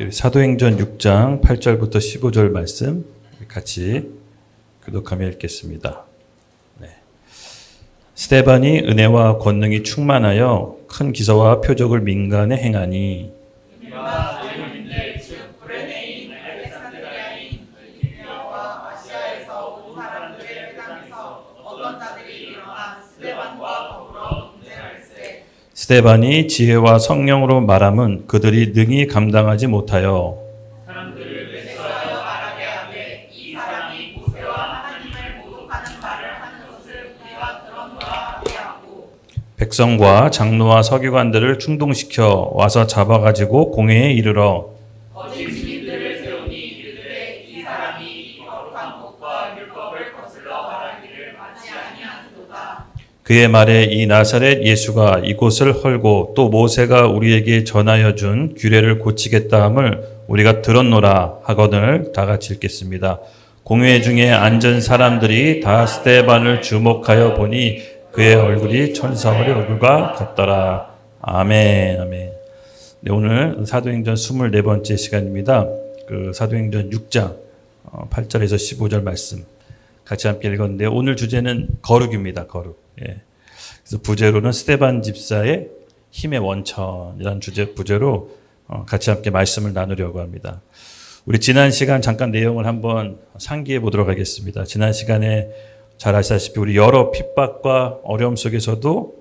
우리 사도행전 6장 8절부터 15절 말씀 같이 교독하며 읽겠습니다. 네. 스데반이 은혜와 권능이 충만하여 큰 기사와 표적을 민간에 행하니 스데반이 지혜와 성령으로 말함은 그들이 능히 감당하지 못하여 사람들을 맹세하여 말하게 하되 이 사람이 모세와 하나님을 모독하는 말을 하는 것을 우리가 들었노라 하게 하고 백성과 장로와 서기관들을 충동시켜 와서 잡아가지고 공회에 이르러 거짓 증인들을 세우니 이르되 이 사람이 이 거룩한 것과 율법을 거슬러 말하기를 마치 아니하는도다. 그의 말에 이 나사렛 예수가 이곳을 헐고 또 모세가 우리에게 전하여 준 규례를 고치겠다 함을 우리가 들었노라 하거늘 다 같이 읽겠습니다. 공회 중에 앉은 사람들이 다 스데반을 주목하여 보니 그의 얼굴이 천사의 얼굴과 같더라. 아멘. 아멘. 네, 오늘 사도행전 24번째 시간입니다. 그 사도행전 6장 8절에서 15절 말씀 같이 함께 읽었는데 오늘 주제는 거룩입니다. 거룩. 예. 그래서 부제로는 스데반 집사의 힘의 원천이라는 부제로 같이 함께 말씀을 나누려고 합니다. 우리 지난 시간 잠깐 내용을 한번 상기해 보도록 하겠습니다. 지난 시간에 잘 아시다시피 우리 여러 핍박과 어려움 속에서도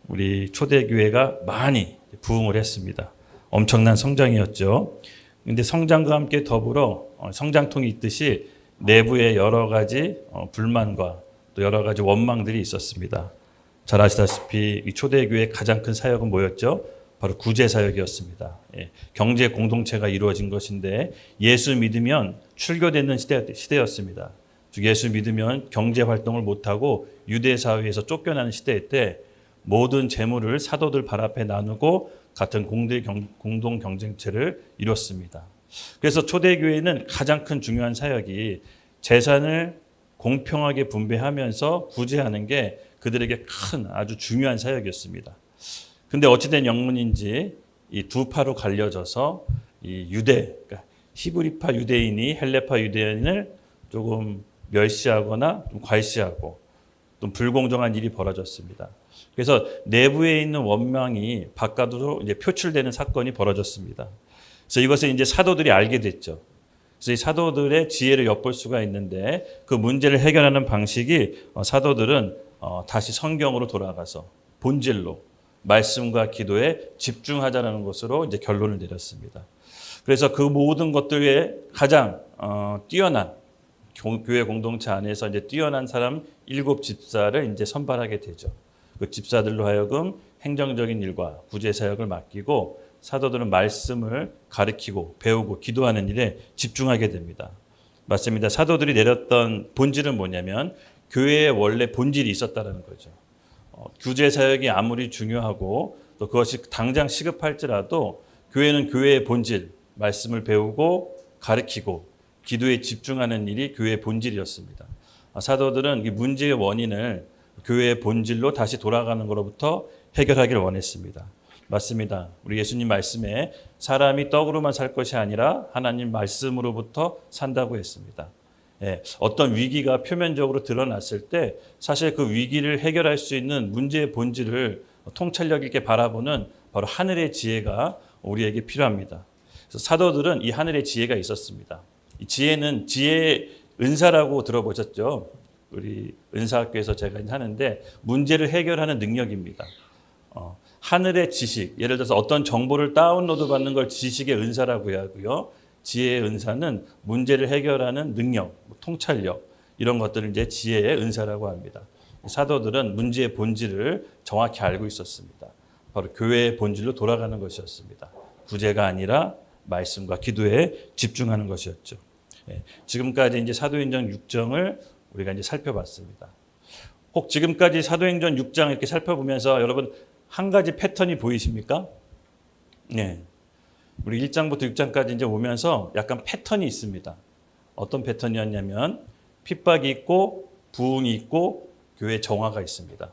우리 초대교회가 많이 부흥을 했습니다. 엄청난 성장이었죠. 그런데 성장과 함께 더불어 성장통이 있듯이 내부에 여러 가지 불만과 또 여러 가지 원망들이 있었습니다. 잘 아시다시피 이 초대교회의 가장 큰 사역은 뭐였죠? 바로 구제 사역이었습니다. 예, 경제 공동체가 이루어진 것인데 예수 믿으면 출교되는 시대였습니다. 즉 예수 믿으면 경제 활동을 못하고 유대 사회에서 쫓겨나는 시대 때 모든 재물을 사도들 발 앞에 나누고 같은 공동 경쟁체를 이뤘습니다. 그래서 초대교회는 가장 큰 중요한 사역이 재산을 공평하게 분배하면서 구제하는 게 그들에게 큰 아주 중요한 사역이었습니다. 근데 어찌된 영문인지 이 두 파로 갈려져서 이 그러니까 히브리파 유대인이 헬레파 유대인을 조금 멸시하거나 좀 괄시하고 좀 불공정한 일이 벌어졌습니다. 그래서 내부에 있는 원망이 바깥으로 이제 표출되는 사건이 벌어졌습니다. 그래서 이것을 이제 사도들이 알게 됐죠. 그래서 이 사도들의 지혜를 엿볼 수가 있는데 그 문제를 해결하는 방식이 사도들은 다시 성경으로 돌아가서 본질로 말씀과 기도에 집중하자는 것으로 이제 결론을 내렸습니다. 그래서 그 모든 것들에 가장 뛰어난 교회 공동체 안에서 이제 뛰어난 사람 7 집사를 이제 선발하게 되죠. 그 집사들로 하여금 행정적인 일과 구제 사역을 맡기고 사도들은 말씀을 가르치고 배우고 기도하는 일에 집중하게 됩니다. 맞습니다. 사도들이 내렸던 본질은 뭐냐면 교회에 원래 본질이 있었다는 거죠. 구제 사역이 아무리 중요하고 또 그것이 당장 시급할지라도 교회는 교회의 본질, 말씀을 배우고 가르치고 기도에 집중하는 일이 교회의 본질이었습니다. 사도들은 이 문제의 원인을 교회의 본질로 다시 돌아가는 것로부터 해결하기를 원했습니다. 맞습니다. 우리 예수님 말씀에 사람이 떡으로만 살 것이 아니라 하나님 말씀으로부터 산다고 했습니다. 예, 어떤 위기가 표면적으로 드러났을 때 사실 그 위기를 해결할 수 있는 문제의 본질을 통찰력 있게 바라보는 바로 하늘의 지혜가 우리에게 필요합니다. 그래서 사도들은 이 하늘의 지혜가 있었습니다. 이 지혜는 지혜의 은사라고 들어보셨죠? 우리 은사학교에서 제가 하는데 문제를 해결하는 능력입니다. 하늘의 지식, 예를 들어서 어떤 정보를 다운로드 받는 걸 지식의 은사라고 하고요. 지혜의 은사는 문제를 해결하는 능력, 통찰력 이런 것들을 이제 지혜의 은사라고 합니다. 사도들은 문제의 본질을 정확히 알고 있었습니다. 바로 교회의 본질로 돌아가는 것이었습니다. 구제가 아니라 말씀과 기도에 집중하는 것이었죠. 지금까지 이제 사도행전 6장을 우리가 이제 살펴봤습니다. 혹 지금까지 사도행전 6장 이렇게 살펴보면서 여러분 한 가지 패턴이 보이십니까? 네. 우리 1장부터 6장까지 이제 오면서 약간 패턴이 있습니다. 어떤 패턴이었냐면 핍박이 있고 부흥이 있고 교회 정화가 있습니다.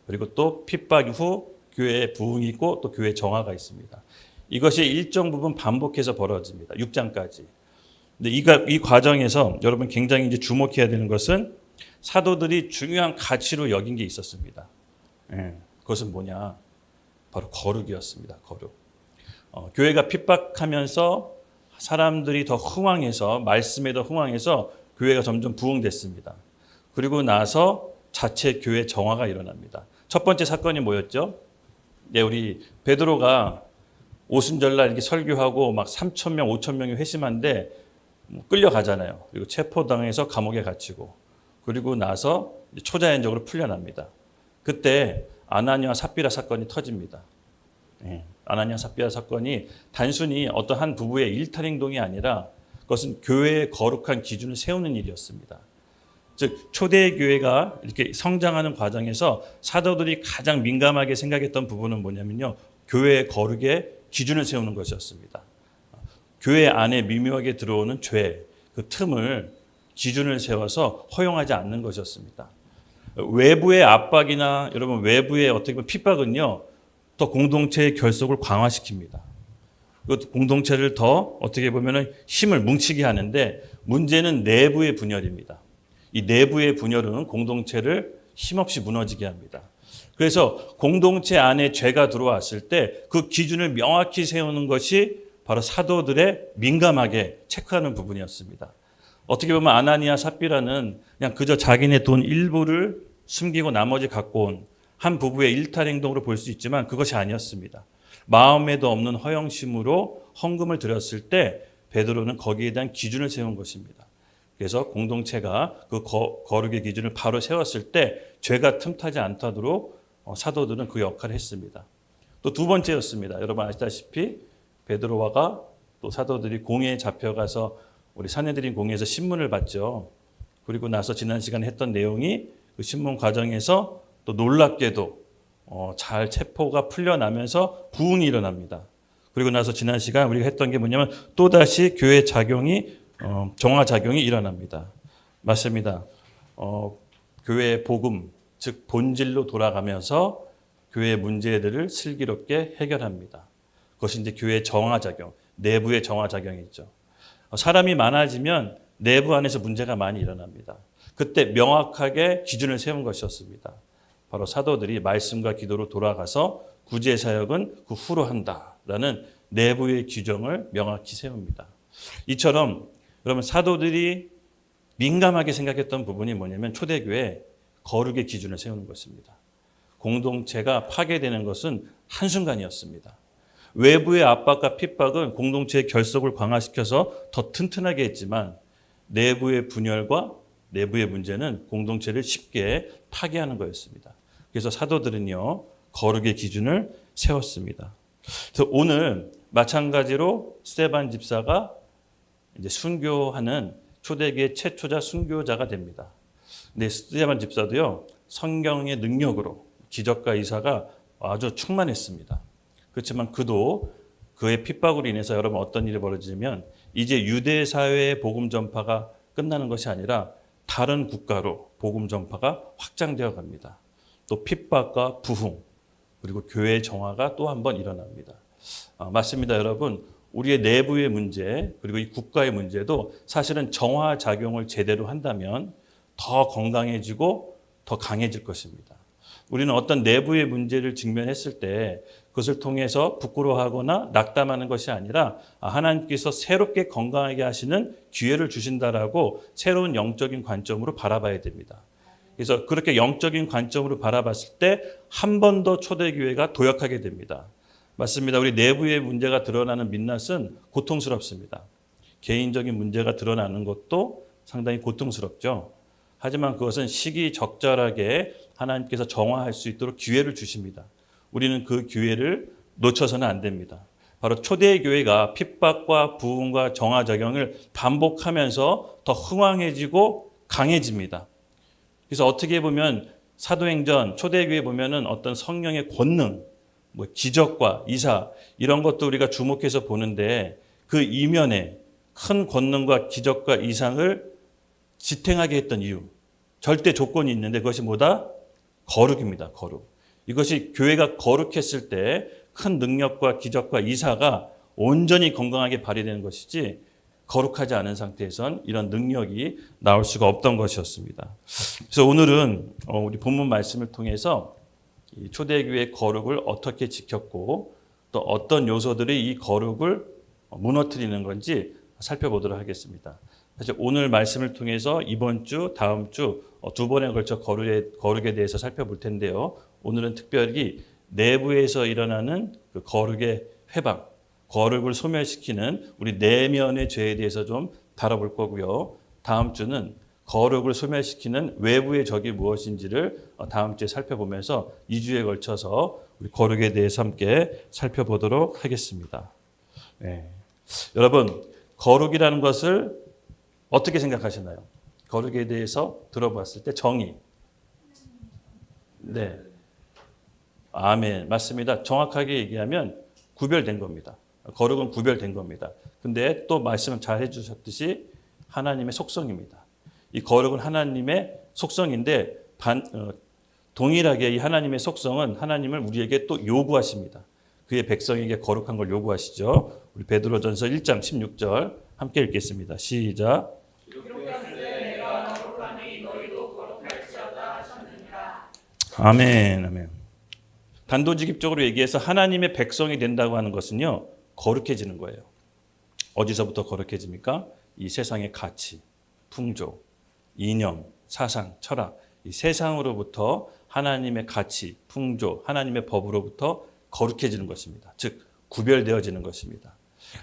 그리고 또 핍박 후 교회에 부흥이 있고 또 교회 정화가 있습니다. 이것이 일정 부분 반복해서 벌어집니다. 6장까지. 근데 이 과정에서 여러분 굉장히 이제 주목해야 되는 것은 사도들이 중요한 가치로 여긴 게 있었습니다. 그것은 뭐냐? 바로 거룩이었습니다. 거룩. 교회가 핍박하면서 사람들이 더 흥왕해서 말씀에 더 흥왕해서 교회가 점점 부흥됐습니다. 그리고 나서 자체 교회 정화가 일어납니다. 첫 번째 사건이 뭐였죠? 네, 우리 베드로가 오순절날 이렇게 설교하고 막 3,000명, 5,000명이 회심한데 끌려가잖아요. 그리고 체포당해서 감옥에 갇히고 그리고 나서 초자연적으로 풀려납니다. 그때 아나니아와 삽비라 사건이 터집니다. 아나니아 삽비라 사건이 단순히 어떤 한 부부의 일탈 행동이 아니라 그것은 교회의 거룩한 기준을 세우는 일이었습니다. 즉 초대 교회가 이렇게 성장하는 과정에서 사도들이 가장 민감하게 생각했던 부분은 뭐냐면요. 교회의 거룩의 기준을 세우는 것이었습니다. 교회 안에 미묘하게 들어오는 죄, 그 틈을 기준을 세워서 허용하지 않는 것이었습니다. 외부의 압박이나 여러분 외부의 어떻게 보면 핍박은요. 더 공동체의 결속을 강화시킵니다. 그 공동체를 더 어떻게 보면 힘을 뭉치게 하는데 문제는 내부의 분열입니다. 이 내부의 분열은 공동체를 힘없이 무너지게 합니다. 그래서 공동체 안에 죄가 들어왔을 때 그 기준을 명확히 세우는 것이 바로 사도들의 민감하게 체크하는 부분이었습니다. 어떻게 보면 아나니아 삽비라는 그냥 그저 자기네 돈 일부를 숨기고 나머지 갖고 온 한 부부의 일탈 행동으로 볼 수 있지만 그것이 아니었습니다. 마음에도 없는 허영심으로 헌금을 드렸을 때 베드로는 거기에 대한 기준을 세운 것입니다. 그래서 공동체가 그 거룩의 기준을 바로 세웠을 때 죄가 틈타지 않도록 사도들은 그 역할을 했습니다. 또 두 번째였습니다. 여러분 아시다시피 베드로와가 또 사도들이 공회에 잡혀가서 우리 산헤드린 공회에서 신문을 받죠. 그리고 나서 지난 시간에 했던 내용이 그 신문 과정에서 또 놀랍게도 잘 체포가 풀려나면서 부흥이 일어납니다. 그리고 나서 지난 시간 우리가 했던 게 뭐냐면 또다시 교회 작용이 정화 작용이 일어납니다. 맞습니다. 교회의 복음, 즉 본질로 돌아가면서 교회의 문제들을 슬기롭게 해결합니다. 그것이 이제 교회의 정화 작용, 내부의 정화 작용이죠. 사람이 많아지면 내부 안에서 문제가 많이 일어납니다. 그때 명확하게 기준을 세운 것이었습니다. 바로 사도들이 말씀과 기도로 돌아가서 구제 사역은 그 후로 한다라는 내부의 규정을 명확히 세웁니다. 이처럼 여러분 사도들이 민감하게 생각했던 부분이 뭐냐면 초대교회 거룩의 기준을 세우는 것입니다. 공동체가 파괴되는 것은 한순간이었습니다. 외부의 압박과 핍박은 공동체의 결속을 강화시켜서 더 튼튼하게 했지만 내부의 분열과 내부의 문제는 공동체를 쉽게 파괴하는 거였습니다. 그래서 사도들은요, 거룩의 기준을 세웠습니다. 그래서 오늘 마찬가지로 스데반 집사가 이제 순교하는 초대교회 최초자 순교자가 됩니다. 근데 스데반 집사도요, 성경의 능력으로 기적과 이사가 아주 충만했습니다. 그렇지만 그도 그의 핍박으로 인해서 여러분 어떤 일이 벌어지냐면 이제 유대 사회의 복음 전파가 끝나는 것이 아니라 다른 국가로 복음 전파가 확장되어 갑니다. 또 핍박과 부흥 그리고 교회의 정화가 또 한 번 일어납니다. 맞습니다, 여러분. 우리의 내부의 문제 그리고 이 국가의 문제도 사실은 정화 작용을 제대로 한다면 더 건강해지고 더 강해질 것입니다. 우리는 어떤 내부의 문제를 직면했을 때 그것을 통해서 부끄러워하거나 낙담하는 것이 아니라 하나님께서 새롭게 건강하게 하시는 기회를 주신다라고 새로운 영적인 관점으로 바라봐야 됩니다. 그래서 그렇게 영적인 관점으로 바라봤을 때 한 번 더 초대교회가 도약하게 됩니다. 맞습니다. 우리 내부의 문제가 드러나는 민낯은 고통스럽습니다. 개인적인 문제가 드러나는 것도 상당히 고통스럽죠. 하지만 그것은 시기적절하게 하나님께서 정화할 수 있도록 기회를 주십니다. 우리는 그 기회를 놓쳐서는 안 됩니다. 바로 초대교회가 핍박과 부흥과 정화 작용을 반복하면서 더 흥왕해지고 강해집니다. 그래서 어떻게 보면 사도행전 초대교회 보면은 어떤 성령의 권능, 기적과 이사 이런 것도 우리가 주목해서 보는데 그 이면에 큰 권능과 기적과 이상을 지탱하게 했던 이유, 절대 조건이 있는데 그것이 뭐다? 거룩입니다. 거룩. 이것이 교회가 거룩했을 때 큰 능력과 기적과 이사가 온전히 건강하게 발휘되는 것이지 거룩하지 않은 상태에선 이런 능력이 나올 수가 없던 것이었습니다. 그래서 오늘은 우리 본문 말씀을 통해서 이 초대교회의 거룩을 어떻게 지켰고 또 어떤 요소들이 이 거룩을 무너뜨리는 건지 살펴보도록 하겠습니다. 사실 오늘 말씀을 통해서 이번 주, 다음 주 두 번에 걸쳐 거룩에 대해서 살펴볼 텐데요. 오늘은 특별히 내부에서 일어나는 그 거룩의 회방, 거룩을 소멸시키는 우리 내면의 죄에 대해서 좀 다뤄볼 거고요. 다음 주는 거룩을 소멸시키는 외부의 적이 무엇인지를 다음 주에 살펴보면서 2주에 걸쳐서 우리 거룩에 대해서 함께 살펴보도록 하겠습니다. 네. 여러분, 거룩이라는 것을 어떻게 생각하시나요? 거룩에 대해서 들어봤을 때 정의. 네. 아멘. 맞습니다. 정확하게 얘기하면 구별된 겁니다. 거룩은 구별된 겁니다. 근데 또 말씀을 잘 해주셨듯이 하나님의 속성입니다. 이 거룩은 하나님의 속성인데 동일하게 이 하나님의 속성은 하나님을 우리에게 또 요구하십니다. 그의 백성에게 거룩한 걸 요구하시죠. 우리 베드로전서 1장 16절 함께 읽겠습니다. 시작. 아멘, 아멘. 단도직입적으로 얘기해서 하나님의 백성이 된다고 하는 것은요, 거룩해지는 거예요. 어디서부터 거룩해집니까? 이 세상의 가치, 풍조, 이념, 사상, 철학, 이 세상으로부터 하나님의 가치, 풍조, 하나님의 법으로부터 거룩해지는 것입니다. 즉, 구별되어지는 것입니다.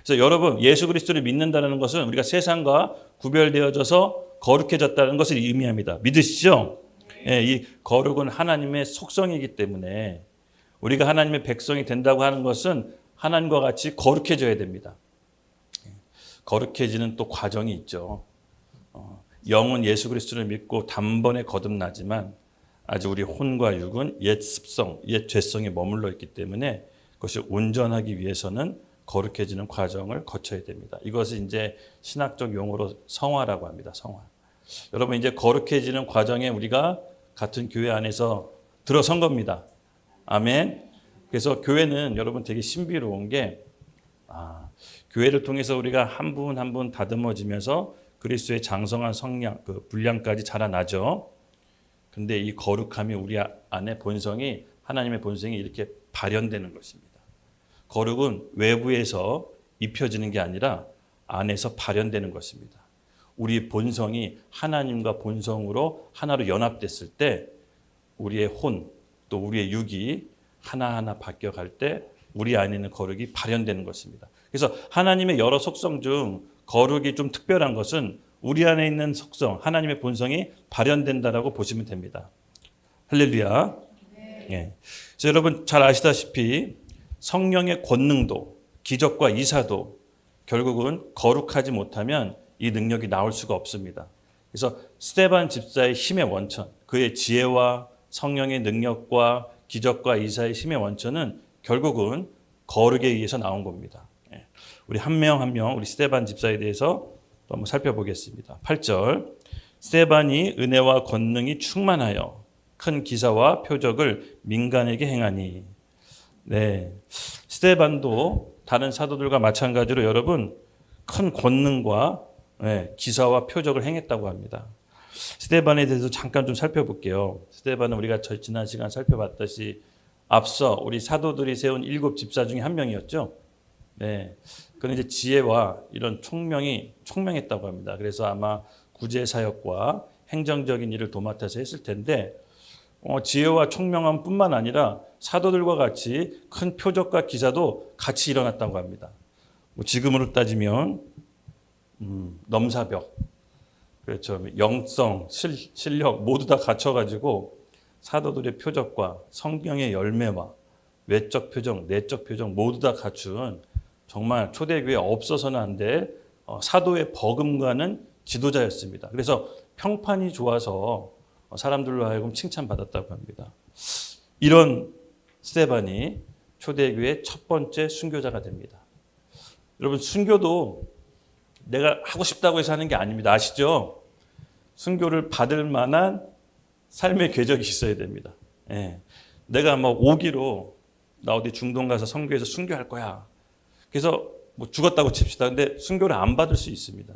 그래서 여러분, 예수 그리스도를 믿는다는 것은 우리가 세상과 구별되어져서 거룩해졌다는 것을 의미합니다. 믿으시죠? 예, 이 거룩은 하나님의 속성이기 때문에 우리가 하나님의 백성이 된다고 하는 것은 하나님과 같이 거룩해져야 됩니다. 거룩해지는 또 과정이 있죠. 영은 예수 그리스도를 믿고 단번에 거듭나지만 아직 우리 혼과 육은 옛 습성, 옛 죄성에 머물러 있기 때문에 그것이 온전하기 위해서는 거룩해지는 과정을 거쳐야 됩니다. 이것을 이제 신학적 용어로 성화라고 합니다. 성화. 여러분, 이제 거룩해지는 과정에 우리가 같은 교회 안에서 들어선 겁니다. 아멘. 그래서 교회는 여러분 되게 신비로운 게 교회를 통해서 우리가 한 분 한 분 다듬어지면서 그리스도의 장성한 성량, 그 분량까지 자라나죠. 근데 이 거룩함이 우리 안에 본성이 하나님의 본성이 이렇게 발현되는 것입니다. 거룩은 외부에서 입혀지는 게 아니라 안에서 발현되는 것입니다. 우리 본성이 하나님과 본성으로 하나로 연합됐을 때 우리의 혼, 또 우리의 육이 하나하나 바뀌어갈 때 우리 안에 있는 거룩이 발현되는 것입니다. 그래서 하나님의 여러 속성 중 거룩이 좀 특별한 것은 우리 안에 있는 속성, 하나님의 본성이 발현된다라고 보시면 됩니다. 할렐루야. 예. 그래서 여러분 잘 아시다시피 성령의 권능도, 기적과 이사도 결국은 거룩하지 못하면 이 능력이 나올 수가 없습니다. 그래서 스데반 집사의 힘의 원천, 그의 지혜와 성령의 능력과 기적과 이사의 힘의 원천은 결국은 거룩에 의해서 나온 겁니다. 우리 한 명 한 명 우리 스데반 집사에 대해서 또 한번 살펴보겠습니다. 8절 스데반이 은혜와 권능이 충만하여 큰 기사와 표적을 민간에게 행하니. 네, 스데반도 다른 사도들과 마찬가지로 여러분 큰 권능과 기사와 표적을 행했다고 합니다. 스데반에 대해서 잠깐 좀 살펴볼게요. 스데반은 우리가 지난 시간 살펴봤듯이 앞서 우리 사도들이 세운 7 집사 중에 한 명이었죠. 네, 그는 이제 지혜와 이런 총명했다고 합니다. 그래서 아마 구제 사역과 행정적인 일을 도맡아서 했을 텐데 지혜와 총명함뿐만 아니라 사도들과 같이 큰 표적과 기사도 같이 일어났다고 합니다. 지금으로 따지면 넘사벽, 그렇죠. 영성, 실력 모두 다 갖춰가지고 사도들의 표적과 성경의 열매와 외적 표적, 내적 표적 모두 다 갖춘 정말 초대교회에 없어서는 안 될 사도의 버금가는 지도자였습니다. 그래서 평판이 좋아서 사람들로 하여금 칭찬받았다고 합니다. 이런 스데반이 초대교회의 첫 번째 순교자가 됩니다. 여러분, 순교도 내가 하고 싶다고 해서 하는 게 아닙니다. 아시죠? 순교를 받을 만한 삶의 궤적이 있어야 됩니다. 예. 내가 뭐 오기로 나 어디 중동 가서 선교해서 순교할 거야. 그래서 뭐 죽었다고 칩시다. 근데 순교를 안 받을 수 있습니다.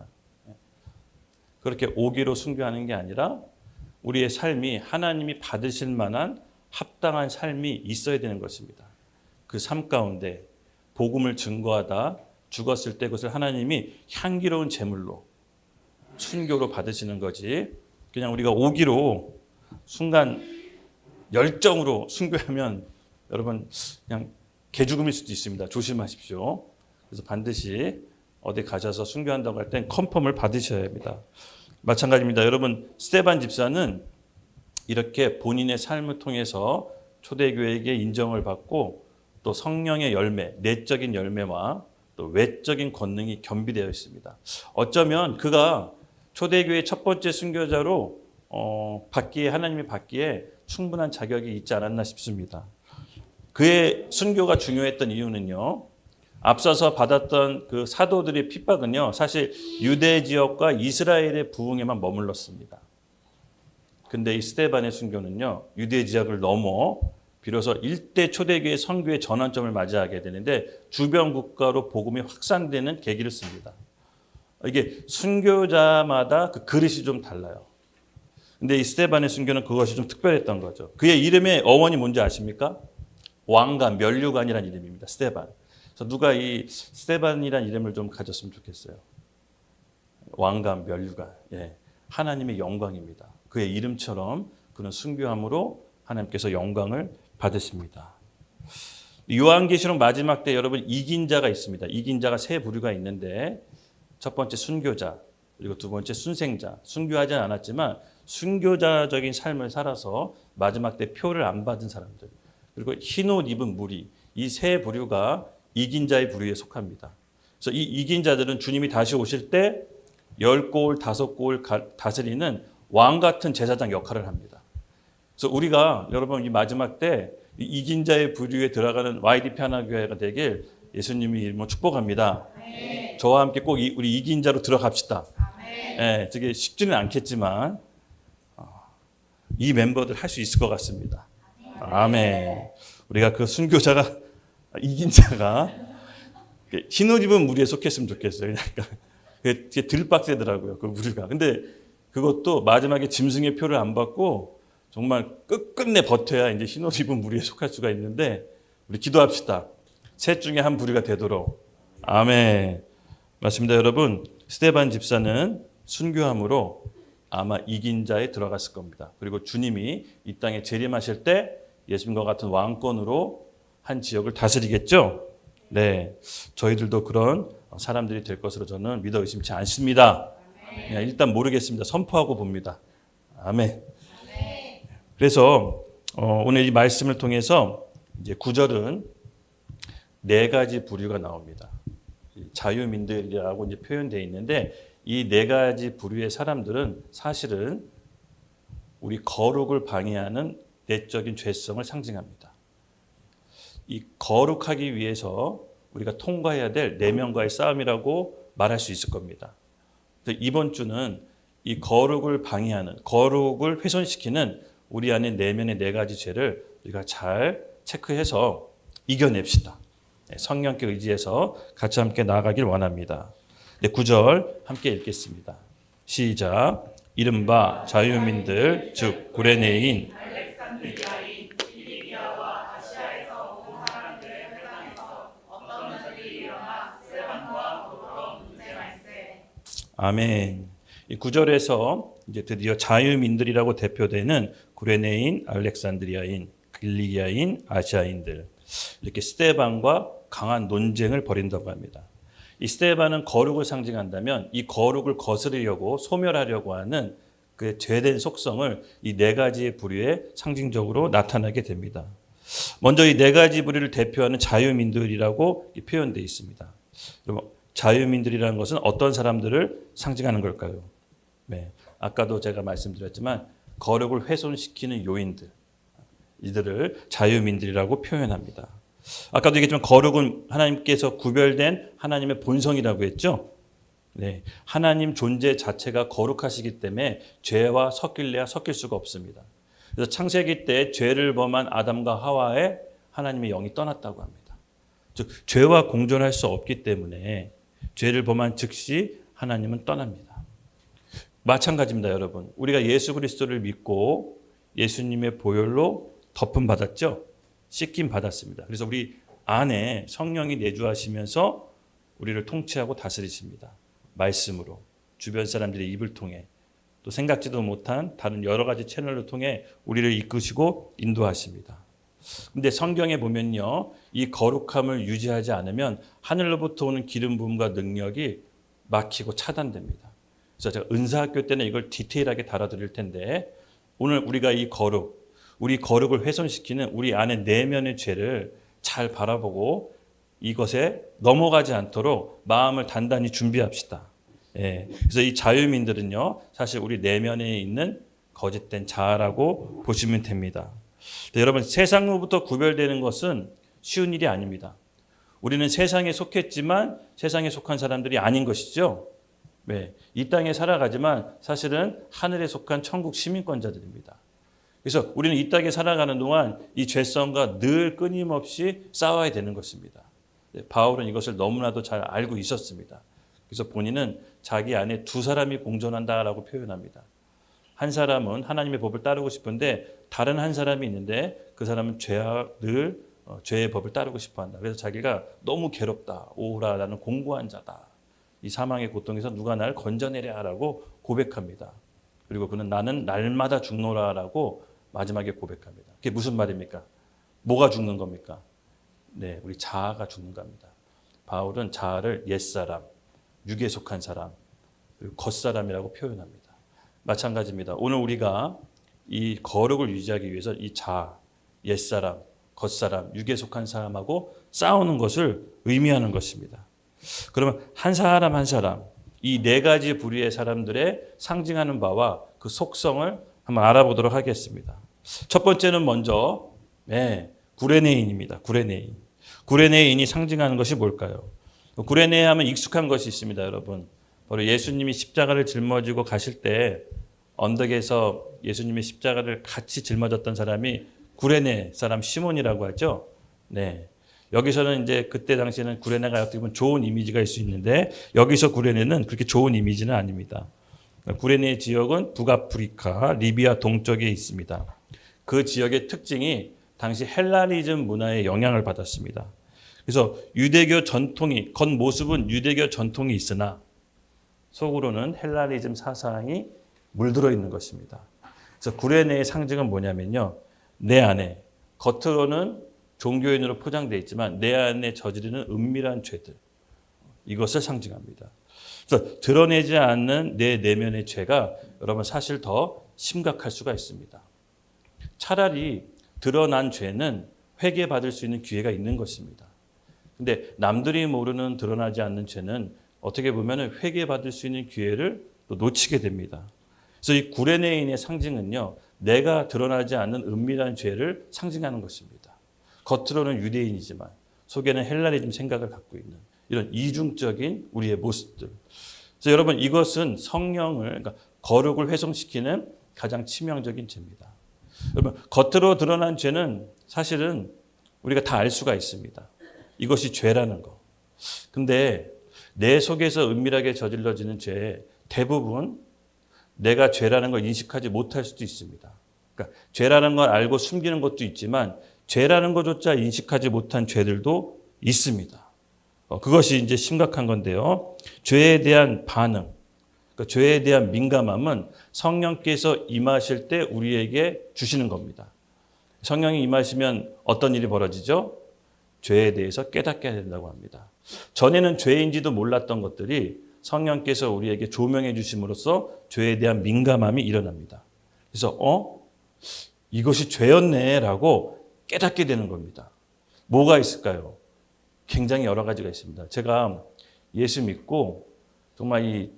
그렇게 오기로 순교하는 게 아니라 우리의 삶이 하나님이 받으실 만한 합당한 삶이 있어야 되는 것입니다. 그 삶 가운데 복음을 증거하다 죽었을 때 그것을 하나님이 향기로운 제물로 순교로 받으시는 거지. 그냥 우리가 오기로 순간 열정으로 순교하면 여러분 그냥 개죽음일 수도 있습니다. 조심하십시오. 그래서 반드시 어디 가셔서 순교한다고 할 땐 컨펌을 받으셔야 합니다. 마찬가지입니다. 여러분 스데반 집사는 이렇게 본인의 삶을 통해서 초대교회에게 인정을 받고 또 성령의 열매, 내적인 열매와 또 외적인 권능이 겸비되어 있습니다. 어쩌면 그가 초대교회 첫 번째 순교자로 받기에 하나님이 받기에 충분한 자격이 있지 않았나 싶습니다. 그의 순교가 중요했던 이유는요. 앞서서 받았던 그 사도들의 핍박은요. 사실 유대 지역과 이스라엘의 부흥에만 머물렀습니다. 근데 이 스데반의 순교는요. 유대 지역을 넘어 비로소 일대 초대교회 선교의 전환점을 맞이하게 되는데 주변 국가로 복음이 확산되는 계기를 씁니다. 이게 순교자마다 그 그릇이 좀 달라요. 근데 이 스데반의 순교는 그것이 좀 특별했던 거죠. 그의 이름의 어원이 뭔지 아십니까? 왕관, 면류관이라는 이름입니다. 스데반. 그래서 누가 이 스데반이라는 이름을 좀 가졌으면 좋겠어요. 왕관, 면류관. 예. 하나님의 영광입니다. 그의 이름처럼 그는 순교함으로 하나님께서 영광을 받으십니다. 요한계시록 마지막 때 여러분 이긴 자가 있습니다. 이긴 자가 세 부류가 있는데 첫 번째 순교자, 그리고 두 번째 순생자. 순교하지는 않았지만 순교자적인 삶을 살아서 마지막 때 표를 안 받은 사람들. 그리고 흰옷 입은 무리. 이 세 부류가 이긴 자의 부류에 속합니다. 그래서 이 이긴 자들은 주님이 다시 오실 때 10골, 5골 다스리는 왕 같은 제사장 역할을 합니다. 그래서 우리가 여러분 이 마지막 때 이긴 자의 부류에 들어가는 YDP 하나교회가 되길 예수님이 이름으로 축복합니다. 아멘. 저와 함께 꼭 우리 이긴 자로 들어갑시다. 예, 되게 쉽지는 않겠지만 이 멤버들 할 수 있을 것 같습니다. 아멘. 우리가 그 순교자가 이긴 자가 흰옷 입은 무리에 속했으면 좋겠어요. 그러니까 그게 들 빡세더라고요. 그 무리가. 근데 그것도 마지막에 짐승의 표를 안 받고 정말 끝끝내 버텨야 이제 흰옷 입은 무리에 속할 수가 있는데 우리 기도합시다. 셋 중에 한 부류가 되도록. 아멘. 맞습니다, 여러분. 스데반 집사는 순교함으로 아마 이긴 자에 들어갔을 겁니다. 그리고 주님이 이 땅에 재림하실 때 예수님과 같은 왕권으로 한 지역을 다스리겠죠. 네, 저희들도 그런 사람들이 될 것으로 저는 믿어 의심치 않습니다. 그냥 일단 모르겠습니다. 선포하고 봅니다. 아멘. 그래서 오늘 이 말씀을 통해서 이제 9절은 네 가지 부류가 나옵니다. 자유민들이라고 이제 표현되어 있는데 이 네 가지 부류의 사람들은 사실은 우리 거룩을 방해하는 내적인 죄성을 상징합니다. 이 거룩하기 위해서 우리가 통과해야 될 내면과의 싸움이라고 말할 수 있을 겁니다. 이번 주는 이 거룩을 방해하는, 거룩을 훼손시키는 우리 안에 내면의 네 가지 죄를 우리가 잘 체크해서 이겨냅시다. 성령께 의지해서 같이 함께 나아가길 원합니다. 9절 함께 읽겠습니다. 시작. 이른바 자유민들 즉 구레네인 알렉산드리아인 빌리기아와 아시아에서 온 사람들의 회당에서 어떤 자들이 일어나 스데반과 더불어 문제갈세. 아멘. 이 9절에서 이제 드디어 자유민들이라고 대표되는 구레네인, 알렉산드리아인, 빌리기아인, 아시아인들 이렇게 스데반과 강한 논쟁을 벌인다고 합니다. 이 스데반은 거룩을 상징한다면 이 거룩을 거스르려고 소멸하려고 하는 그 죄된 속성을 이 네 가지의 부류에 상징적으로 나타나게 됩니다. 먼저 이 네 가지 부류를 대표하는 자유민들이라고 표현되어 있습니다. 여러분, 자유민들이라는 것은 어떤 사람들을 상징하는 걸까요? 네, 아까도 제가 말씀드렸지만 거룩을 훼손시키는 요인들, 이들을 자유민들이라고 표현합니다. 아까도 얘기했지만 거룩은 하나님께서 구별된 하나님의 본성이라고 했죠. 네, 하나님 존재 자체가 거룩하시기 때문에 죄와 섞일 수가 없습니다. 그래서 창세기 때 죄를 범한 아담과 하와의 하나님의 영이 떠났다고 합니다. 즉 죄와 공존할 수 없기 때문에 죄를 범한 즉시 하나님은 떠납니다. 마찬가지입니다, 여러분. 우리가 예수 그리스도를 믿고 예수님의 보혈로 덮음 받았죠? 씻김 받았습니다. 그래서 우리 안에 성령이 내주하시면서 우리를 통치하고 다스리십니다. 말씀으로, 주변 사람들의 입을 통해, 또 생각지도 못한 다른 여러 가지 채널을 통해 우리를 이끄시고 인도하십니다. 근데 성경에 보면요, 이 거룩함을 유지하지 않으면 하늘로부터 오는 기름 부음과 능력이 막히고 차단됩니다. 그래서 제가 은사학교 때는 이걸 디테일하게 다뤄드릴 텐데, 오늘 우리가 우리 거룩을 훼손시키는 우리 안에 내면의 죄를 잘 바라보고 이것에 넘어가지 않도록 마음을 단단히 준비합시다. 그래서 이 자유민들은요, 사실 우리 내면에 있는 거짓된 자아라고 보시면 됩니다. 여러분, 세상으로부터 구별되는 것은 쉬운 일이 아닙니다. 우리는 세상에 속했지만 세상에 속한 사람들이 아닌 것이죠. 이 땅에 살아가지만 사실은 하늘에 속한 천국 시민권자들입니다. 그래서 우리는 이 땅에 살아가는 동안 이 죄성과 늘 끊임없이 싸워야 되는 것입니다. 바울은 이것을 너무나도 잘 알고 있었습니다. 그래서 본인은 자기 안에 두 사람이 공존한다라고 표현합니다. 한 사람은 하나님의 법을 따르고 싶은데 다른 한 사람이 있는데 그 사람은 늘 죄의 법을 따르고 싶어한다. 그래서 자기가 너무 괴롭다. 오호라, 나는 공고한 자다. 이 사망의 고통에서 누가 날 건져내랴라고 고백합니다. 그리고 그는 나는 날마다 죽노라라고 마지막에 고백합니다. 그게 무슨 말입니까? 뭐가 죽는 겁니까? 우리 자아가 죽는 겁니다. 바울은 자아를 옛사람, 육에 속한 사람, 그리고 겉사람이라고 표현합니다. 마찬가지입니다. 오늘 우리가 이 거룩을 유지하기 위해서 이 자아, 옛사람, 겉사람, 육에 속한 사람하고 싸우는 것을 의미하는 것입니다. 그러면 한 사람 한 사람, 이 네 가지 부류의 사람들의 상징하는 바와 그 속성을 한번 알아보도록 하겠습니다. 첫 번째는 먼저 구레네인입니다. 구레네인이 상징하는 것이 뭘까요? 구레네 하면 익숙한 것이 있습니다, 여러분. 바로 예수님이 십자가를 짊어지고 가실 때 언덕에서 예수님의 십자가를 같이 짊어졌던 사람이 구레네 사람 시몬이라고 하죠. 여기서는 이제 그때 당시에는 구레네가 어떻게 보면 좋은 이미지가 있을 수 있는데 여기서 구레네는 그렇게 좋은 이미지는 아닙니다. 구레네 지역은 북아프리카, 리비아 동쪽에 있습니다. 그 지역의 특징이 당시 헬라니즘 문화의 영향을 받았습니다. 그래서 유대교 전통이, 겉모습은 유대교 전통이 있으나 속으로는 헬라니즘 사상이 물들어 있는 것입니다. 그래서 구레네의 상징은 뭐냐면요, 내 안에, 겉으로는 종교인으로 포장되어 있지만 내 안에 저지르는 은밀한 죄들, 이것을 상징합니다. 그래서 드러내지 않는 내 내면의 죄가 여러분 사실 더 심각할 수가 있습니다. 차라리 드러난 죄는 회개받을 수 있는 기회가 있는 것입니다. 근데 남들이 모르는 드러나지 않는 죄는 어떻게 보면 회개받을 수 있는 기회를 또 놓치게 됩니다. 그래서 이 구레네인의 상징은요, 내가 드러나지 않는 은밀한 죄를 상징하는 것입니다. 겉으로는 유대인이지만 속에는 헬라니즘 생각을 갖고 있는 이런 이중적인 우리의 모습들. 그래서 여러분, 이것은 성령을, 그러니까 거룩을 훼손시키는 가장 치명적인 죄입니다. 여러분, 겉으로 드러난 죄는 사실은 우리가 다 알 수가 있습니다. 이것이 죄라는 거. 근데 내 속에서 은밀하게 저질러지는 죄 대부분 내가 죄라는 걸 인식하지 못할 수도 있습니다. 그러니까 죄라는 걸 알고 숨기는 것도 있지만 죄라는 것조차 인식하지 못한 죄들도 있습니다. 그것이 이제 심각한 건데요. 죄에 대한 반응, 그러니까 죄에 대한 민감함은 성령께서 임하실 때 우리에게 주시는 겁니다. 성령이 임하시면 어떤 일이 벌어지죠? 죄에 대해서 깨닫게 된다고 합니다. 전에는 죄인지도 몰랐던 것들이 성령께서 우리에게 조명해 주심으로써 죄에 대한 민감함이 일어납니다. 그래서 이것이 죄였네라고 깨닫게 되는 겁니다. 뭐가 있을까요? 굉장히 여러 가지가 있습니다. 제가 예수 믿고 정말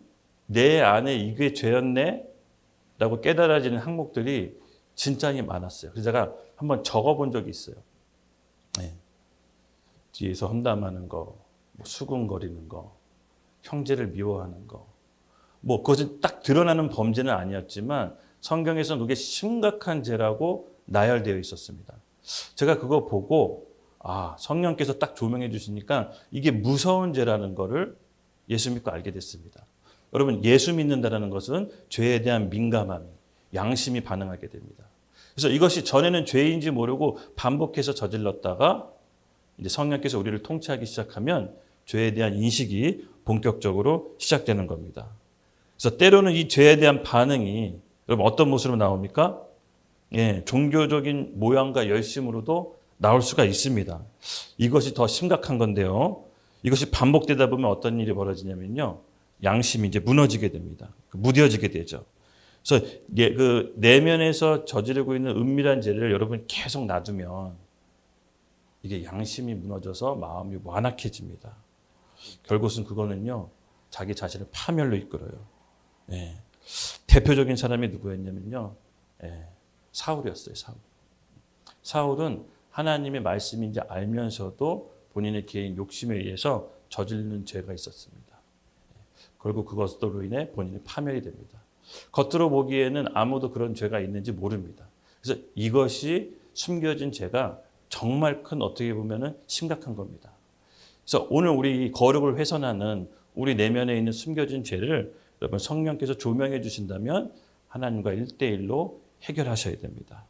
내 안에 이게 죄였네 라고 깨달아지는 항목들이 진짜 많았어요. 그래서 제가 한번 적어본 적이 있어요. 뒤에서 험담하는 거, 수군거리는 거, 형제를 미워하는 거. 그것은 딱 드러나는 범죄는 아니었지만 성경에서는 그게 심각한 죄라고 나열되어 있었습니다. 제가 그거 보고 성령께서 딱 조명해 주시니까 이게 무서운 죄라는 거를 예수 믿고 알게 됐습니다. 여러분, 예수 믿는다는 것은 죄에 대한 민감함이, 양심이 반응하게 됩니다. 그래서 이것이 전에는 죄인지 모르고 반복해서 저질렀다가 이제 성령께서 우리를 통치하기 시작하면 죄에 대한 인식이 본격적으로 시작되는 겁니다. 그래서 때로는 이 죄에 대한 반응이 여러분 어떤 모습으로 나옵니까? 종교적인 모양과 열심으로도 나올 수가 있습니다. 이것이 더 심각한 건데요. 이것이 반복되다 보면 어떤 일이 벌어지냐면요. 양심이 이제 무너지게 됩니다. 무뎌지게 되죠. 그래서 그 내면에서 저지르고 있는 은밀한 죄를 여러분 계속 놔두면 이게 양심이 무너져서 마음이 완악해집니다. 결국은 그거는요. 자기 자신을 파멸로 이끌어요. 대표적인 사람이 누구였냐면요. 사울이었어요. 사울은 하나님의 말씀인지 알면서도 본인의 개인 욕심에 의해서 저지르는 죄가 있었습니다. 결국 그것으로 인해 본인이 파멸이 됩니다. 겉으로 보기에는 아무도 그런 죄가 있는지 모릅니다. 그래서 이것이 숨겨진 죄가 정말 큰 어떻게 보면 심각한 겁니다. 그래서 오늘 우리 거룩을 훼손하는 우리 내면에 있는 숨겨진 죄를 여러분 성령께서 조명해 주신다면 하나님과 1대1로 해결하셔야 됩니다.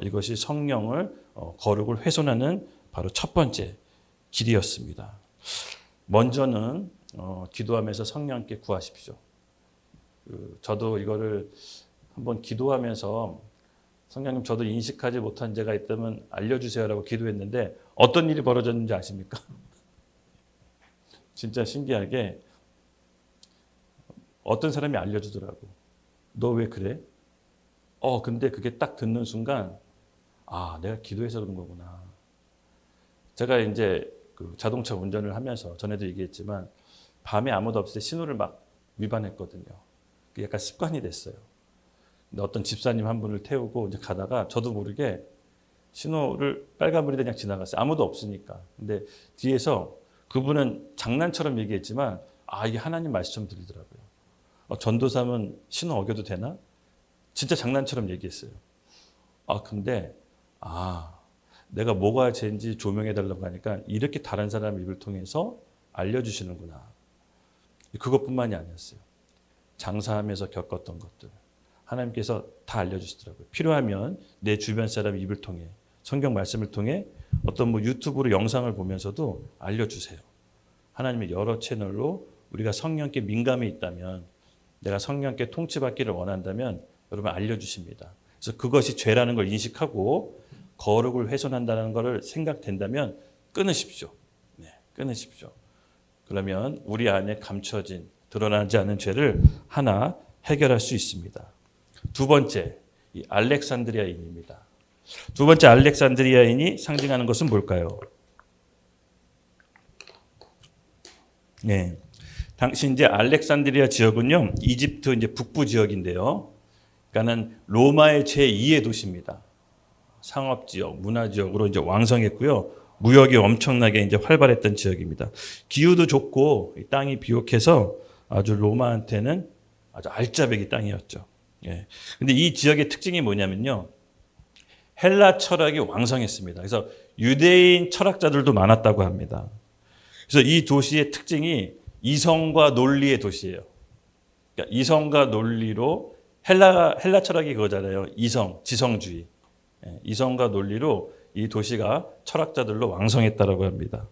이것이 성령을 거룩을 훼손하는 바로 첫 번째 길이었습니다. 먼저는 기도하면서 성령께 구하십시오. 저도 이거를 한번 기도하면서 성령님 저도 인식하지 못한 죄가 있다면 알려주세요라고 기도했는데 어떤 일이 벌어졌는지 아십니까? 진짜 신기하게 어떤 사람이 알려주더라고. 너 왜 그래? 근데 그게 딱 듣는 순간 내가 기도해서 그런 거구나. 제가 이제 그 자동차 운전을 하면서 전에도 얘기했지만 밤에 아무도 없을 때 신호를 막 위반했거든요. 그게 약간 습관이 됐어요. 근데 어떤 집사님 한 분을 태우고 이제 가다가 저도 모르게 신호를 빨간불이 그냥 지나갔어요. 아무도 없으니까. 근데 뒤에서 그분은 장난처럼 얘기했지만 이게 하나님 말씀처럼 들리더라고요. 전도사면 신호 어겨도 되나? 진짜 장난처럼 얘기했어요. 근데 내가 뭐가 죄인지 조명해달라고 하니까 이렇게 다른 사람 입을 통해서 알려주시는구나. 그것뿐만이 아니었어요. 장사하면서 겪었던 것들 하나님께서 다 알려주시더라고요. 필요하면 내 주변 사람 입을 통해 성경 말씀을 통해 어떤 유튜브로 영상을 보면서도 알려주세요. 하나님의 여러 채널로 우리가 성령께 민감해 있다면 내가 성령께 통치받기를 원한다면 여러분 알려주십니다. 그래서 그것이 죄라는 걸 인식하고 거룩을 훼손한다는 것을 생각된다면 끊으십시오. 끊으십시오. 그러면 우리 안에 감춰진 드러나지 않은 죄를 하나 해결할 수 있습니다. 두 번째, 이 알렉산드리아인입니다. 두 번째 알렉산드리아인이 상징하는 것은 뭘까요? 당시 이제 알렉산드리아 지역은요, 이집트 이제 북부 지역인데요. 그러니까는 로마의 제2의 도시입니다. 상업 지역, 문화 지역으로 이제 왕성했고요. 무역이 엄청나게 이제 활발했던 지역입니다. 기후도 좋고 땅이 비옥해서 아주 로마한테는 아주 알짜배기 땅이었죠. 근데 이 지역의 특징이 뭐냐면요. 헬라 철학이 왕성했습니다. 그래서 유대인 철학자들도 많았다고 합니다. 그래서 이 도시의 특징이 이성과 논리의 도시예요. 그러니까 이성과 논리로 헬라 철학이 그거잖아요. 이성, 지성주의. 이성과 논리로 이 도시가 철학자들로 왕성했다라고 합니다.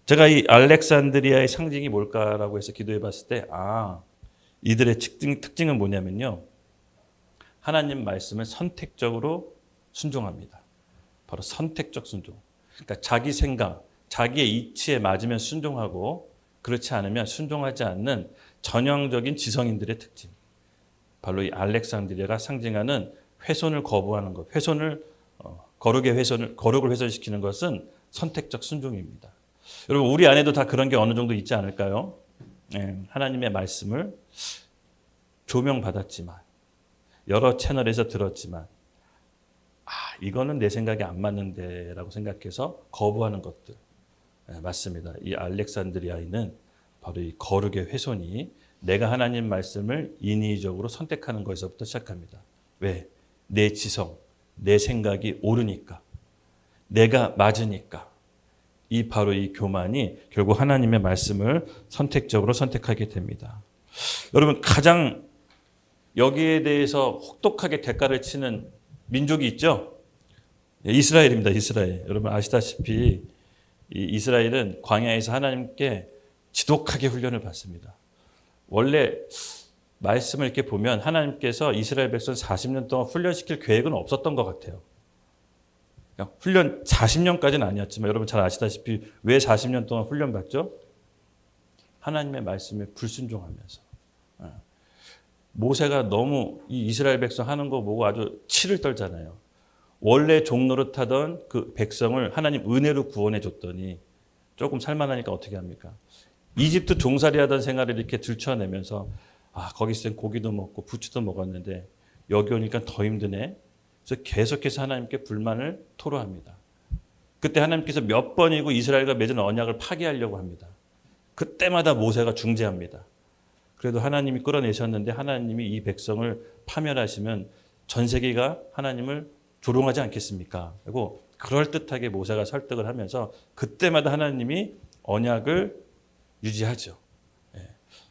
제가 이 알렉산드리아의 상징이 뭘까라고 해서 기도해 봤을 때, 이들의 특징은 뭐냐면요. 하나님 말씀을 선택적으로 순종합니다. 바로 선택적 순종. 그러니까 자기 생각, 자기의 이치에 맞으면 순종하고 그렇지 않으면 순종하지 않는 전형적인 지성인들의 특징. 바로 이 알렉산드리아가 상징하는 훼손을 거부하는 것, 거룩을 훼손시키는 것은 선택적 순종입니다. 여러분, 우리 안에도 다 그런 게 어느 정도 있지 않을까요? 하나님의 말씀을 조명받았지만, 여러 채널에서 들었지만, 이거는 내 생각에 안 맞는데 라고 생각해서 거부하는 것들. 맞습니다. 이 알렉산드리아인은 바로 이 거룩의 훼손이 내가 하나님 말씀을 인위적으로 선택하는 것에서부터 시작합니다. 왜? 내 지성, 내 생각이 옳으니까. 내가 맞으니까. 바로 이 교만이 결국 하나님의 말씀을 선택적으로 선택하게 됩니다. 여러분, 가장 여기에 대해서 혹독하게 대가를 치는 민족이 있죠? 이스라엘입니다. 이스라엘. 여러분 아시다시피 이 이스라엘은 광야에서 하나님께 지독하게 훈련을 받습니다. 원래 말씀을 이렇게 보면 하나님께서 이스라엘 백성 40년 동안 훈련시킬 계획은 없었던 것 같아요. 훈련 40년까지는 아니었지만 여러분 잘 아시다시피 왜 40년 동안 훈련 받죠? 하나님의 말씀에 불순종하면서. 모세가 너무 이 이스라엘 백성 하는 거 보고 아주 치를 떨잖아요. 원래 종노릇하던 그 백성을 하나님 은혜로 구원해 줬더니 조금 살만하니까 어떻게 합니까? 이집트 종살이하던 생활을 이렇게 들춰내면서 거기 있을 땐 고기도 먹고 부추도 먹었는데 여기 오니까 더 힘드네. 그래서 계속해서 하나님께 불만을 토로합니다. 그때 하나님께서 몇 번이고 이스라엘과 맺은 언약을 파기하려고 합니다. 그때마다 모세가 중재합니다. 그래도 하나님이 끌어내셨는데 하나님이 이 백성을 파멸하시면 전 세계가 하나님을 조롱하지 않겠습니까? 그리고 그럴듯하게 모세가 설득을 하면서 그때마다 하나님이 언약을 유지하죠.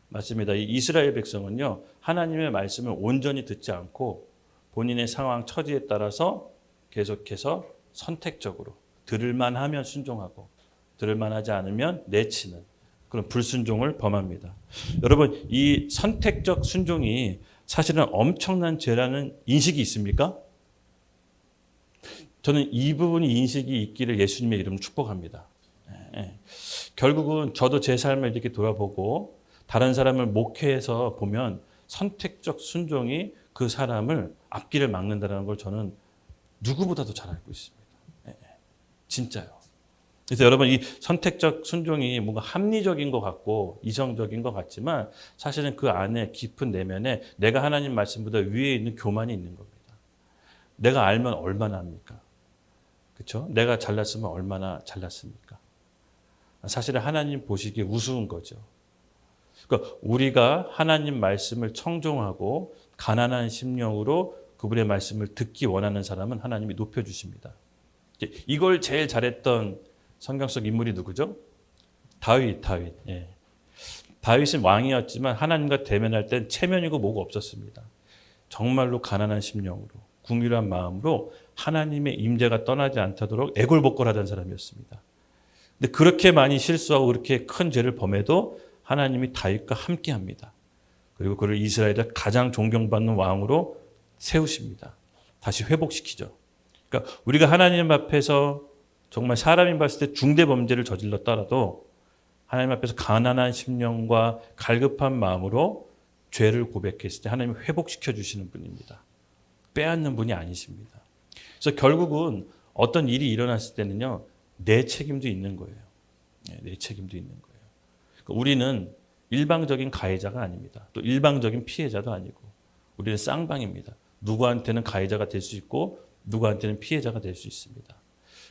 맞습니다. 이 이스라엘 백성은요, 하나님의 말씀을 온전히 듣지 않고 본인의 상황, 처지에 따라서 계속해서 선택적으로 들을만 하면 순종하고 들을만 하지 않으면 내치는 그런 불순종을 범합니다. 여러분, 이 선택적 순종이 사실은 엄청난 죄라는 인식이 있습니까? 저는 이 부분이 인식이 있기를 예수님의 이름으로 축복합니다. 결국은 저도 제 삶을 이렇게 돌아보고 다른 사람을 목회해서 보면 선택적 순종이 그 사람을 앞길을 막는다는 걸 저는 누구보다도 잘 알고 있습니다. 진짜요. 그래서 여러분, 이 선택적 순종이 뭔가 합리적인 것 같고 이성적인 것 같지만 사실은 그 안에 깊은 내면에 내가 하나님 말씀보다 위에 있는 교만이 있는 겁니다. 내가 알면 얼마나 합니까? 그렇죠? 내가 잘났으면 얼마나 잘났습니까? 사실은 하나님 보시기에 우스운 거죠. 그러니까 우리가 하나님 말씀을 청종하고 가난한 심령으로 그분의 말씀을 듣기 원하는 사람은 하나님이 높여주십니다. 이걸 제일 잘했던 성경 속 인물이 누구죠? 다윗. 다윗은 왕이었지만 하나님과 대면할 땐 체면이고 뭐가 없었습니다. 정말로 가난한 심령으로 궁휼한 마음으로 하나님의 임재가 떠나지 않도록 애골복골하던 사람이었습니다. 근데 그렇게 많이 실수하고 그렇게 큰 죄를 범해도 하나님이 다윗과 함께합니다. 그리고 그를 이스라엘의 가장 존경받는 왕으로 세우십니다. 다시 회복시키죠. 그러니까 우리가 하나님 앞에서 정말 사람이 봤을 때 중대 범죄를 저질렀더라도 하나님 앞에서 가난한 심령과 갈급한 마음으로 죄를 고백했을 때 하나님이 회복시켜 주시는 분입니다. 빼앗는 분이 아니십니다. 그래서 결국은 어떤 일이 일어났을 때는요, 내 책임도 있는 거예요. 내 책임도 있는 거예요. 그러니까 우리는 일방적인 가해자가 아닙니다. 또 일방적인 피해자도 아니고 우리는 쌍방입니다. 누구한테는 가해자가 될 수 있고 누구한테는 피해자가 될 수 있습니다.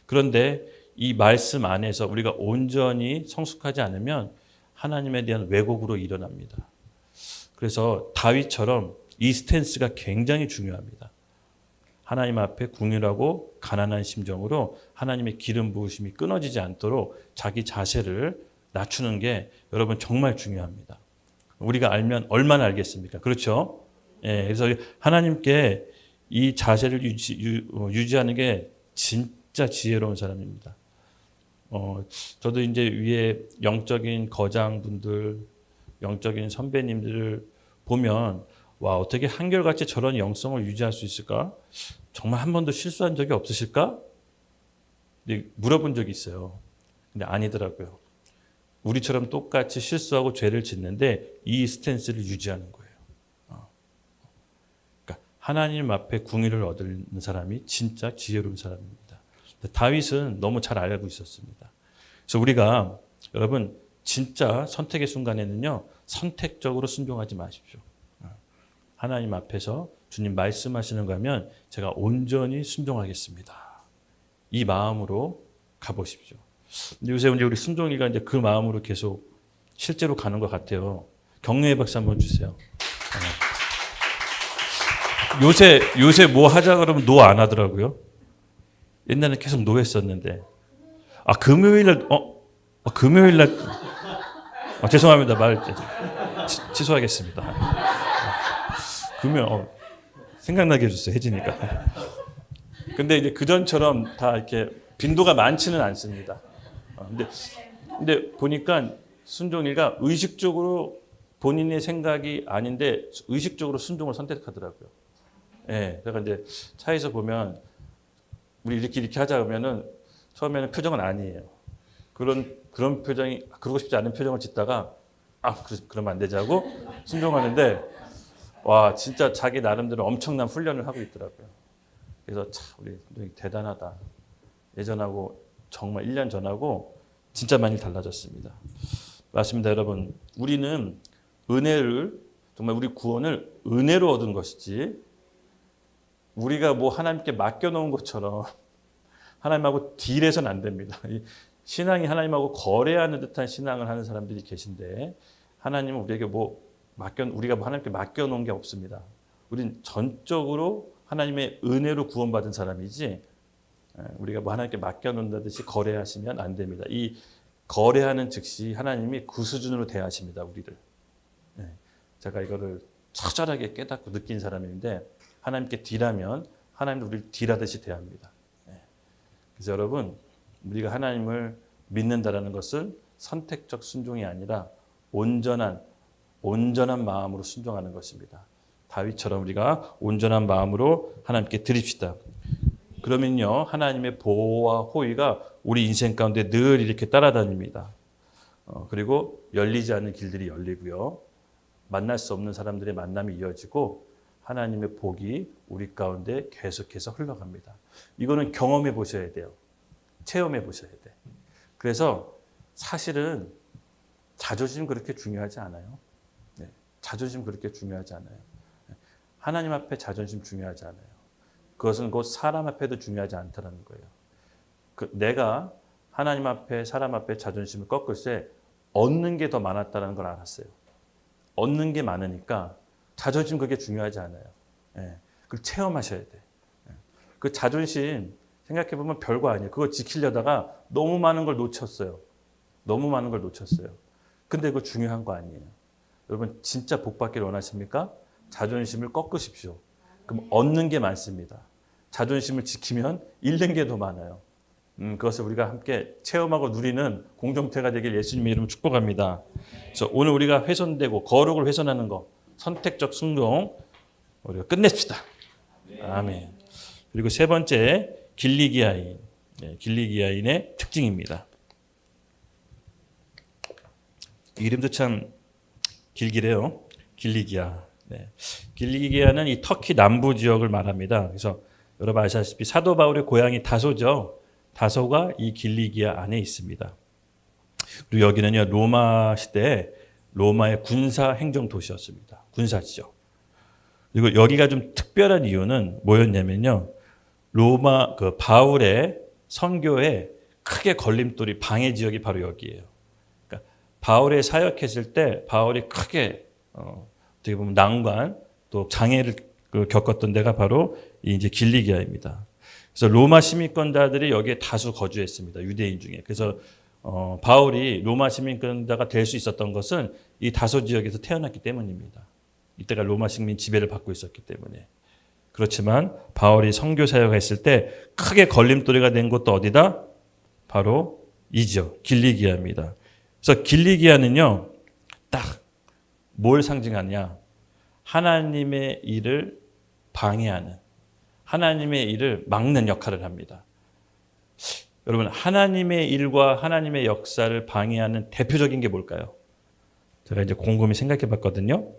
그런데 이 말씀 안에서 우리가 온전히 성숙하지 않으면 하나님에 대한 왜곡으로 일어납니다. 그래서 다윗처럼 이 스탠스가 굉장히 중요합니다. 하나님 앞에 궁휼하고 가난한 심정으로 하나님의 기름 부으심이 끊어지지 않도록 자기 자세를 낮추는 게 여러분 정말 중요합니다. 우리가 알면 얼마나 알겠습니까? 그렇죠? 그래서 하나님께 이 자세를 유지하는 게 진짜 지혜로운 사람입니다. 저도 이제 위에 영적인 거장분들, 영적인 선배님들을 보면 와, 어떻게 한결같이 저런 영성을 유지할 수 있을까? 정말 한 번도 실수한 적이 없으실까? 근데 물어본 적이 있어요. 근데 아니더라고요. 우리처럼 똑같이 실수하고 죄를 짓는데 이 스탠스를 유지하는 거예요. 그러니까 하나님 앞에 궁의를 얻는 사람이 진짜 지혜로운 사람입니다. 다윗은 너무 잘 알고 있었습니다. 그래서 우리가 여러분 진짜 선택의 순간에는요, 선택적으로 순종하지 마십시오. 하나님 앞에서 주님 말씀하시는 거면 제가 온전히 순종하겠습니다. 이 마음으로 가보십시오. 근데 요새 이제 우리 순종이가 이제 그 마음으로 계속 실제로 가는 것 같아요. 격려의 박수 한번 주세요. 요새 뭐 하자 그러면 노 안 하더라고요. 옛날에는 계속 노했었는데 금요일날 금요일날 죄송합니다. 말 취소하겠습니다. 금요일 생각나게 해줬어요. 혜진이가. 근데 이제 그전처럼 다 이렇게 빈도가 많지는 않습니다. 근데 보니까 순종이가 의식적으로 본인의 생각이 아닌데 의식적으로 순종을 선택하더라고요. 예, 그러니까 이제 차에서 보면 우리 이렇게 하자 그러면은 처음에는 표정은 아니에요. 그런 표정이 그러고 싶지 않은 표정을 짓다가 그러면 안 되지 하고 순종하는데 와 진짜 자기 나름대로 엄청난 훈련을 하고 있더라고요. 그래서 참 우리 순종이 대단하다. 예전하고 정말 1년 전하고 진짜 많이 달라졌습니다. 맞습니다, 여러분. 우리는 은혜를 정말 우리 구원을 은혜로 얻은 것이지 우리가 뭐 하나님께 맡겨놓은 것처럼 하나님하고 딜해서는 안 됩니다. 신앙이 하나님하고 거래하는 듯한 신앙을 하는 사람들이 계신데 하나님은 우리에게 우리가 하나님께 맡겨놓은 게 없습니다. 우린 전적으로 하나님의 은혜로 구원받은 사람이지 우리가 하나님께 맡겨놓는다듯이 거래하시면 안 됩니다. 이 거래하는 즉시 하나님이 그 수준으로 대하십니다. 우리를. 제가 이거를 처절하게 깨닫고 느낀 사람인데 하나님께 딜하면 하나님도 우리를 딜하듯이 대합니다. 그래서 여러분 우리가 하나님을 믿는다라는 것은 선택적 순종이 아니라 온전한 마음으로 순종하는 것입니다. 다윗처럼 우리가 온전한 마음으로 하나님께 드립시다. 그러면요 하나님의 보호와 호의가 우리 인생 가운데 늘 이렇게 따라다닙니다. 그리고 열리지 않는 길들이 열리고요. 만날 수 없는 사람들의 만남이 이어지고 하나님의 복이 우리 가운데 계속해서 흘러갑니다. 이거는 경험해 보셔야 돼요. 체험해 보셔야 돼. 그래서 사실은 자존심 그렇게 중요하지 않아요. 자존심 그렇게 중요하지 않아요. 하나님 앞에 자존심 중요하지 않아요. 그것은 곧 사람 앞에도 중요하지 않다는 거예요. 내가 하나님 앞에 사람 앞에 자존심을 꺾을 때 얻는 게 더 많았다는 걸 알았어요. 얻는 게 많으니까 자존심 그게 중요하지 않아요. 그걸 체험하셔야 돼. 그 자존심 생각해보면 별거 아니에요. 그거 지키려다가 너무 많은 걸 놓쳤어요. 근데 그거 중요한 거 아니에요. 여러분 진짜 복 받기를 원하십니까? 자존심을 꺾으십시오. 그럼 얻는 게 많습니다. 자존심을 지키면 잃는 게 더 많아요. 그것을 우리가 함께 체험하고 누리는 공동체가 되길 예수님의 이름으로 축복합니다. 그래서 오늘 우리가 훼손되고 거룩을 훼손하는 것, 선택적 순종 우리가 끝냅시다. 아멘. 그리고 세 번째 길리기아인, 길리기아인의 특징입니다. 이름도 참 길기래요. 길리기아. 길리기아는 이 터키 남부 지역을 말합니다. 그래서 여러분 아시다시피 사도 바울의 고향이 다소죠. 다소가 이 길리기아 안에 있습니다. 그리고 여기는요 로마 시대에 로마의 군사 행정 도시였습니다. 군사 지역. 그리고 여기가 좀 특별한 이유는 뭐였냐면요. 로마 바울의 선교에 크게 걸림돌이 방해 지역이 바로 여기예요. 그러니까 바울의 사역했을 때 바울이 크게 어떻게 보면 난관 또 장애를 겪었던 데가 바로 이제 길리기아입니다. 그래서 로마 시민권자들이 여기에 다수 거주했습니다. 유대인 중에. 그래서 바울이 로마 시민권자가 될 수 있었던 것은 이 다소 지역에서 태어났기 때문입니다. 이때가 로마 식민 지배를 받고 있었기 때문에. 그렇지만 바울이 선교 사역했을 때 크게 걸림돌이가 된 곳도 어디다? 바로 이 지역 길리기아입니다. 그래서 길리기아는요. 딱 뭘 상징하냐? 하나님의 일을 방해하는 하나님의 일을 막는 역할을 합니다. 여러분 하나님의 일과 하나님의 역사를 방해하는 대표적인 게 뭘까요? 제가 이제 곰곰이 생각해 봤거든요.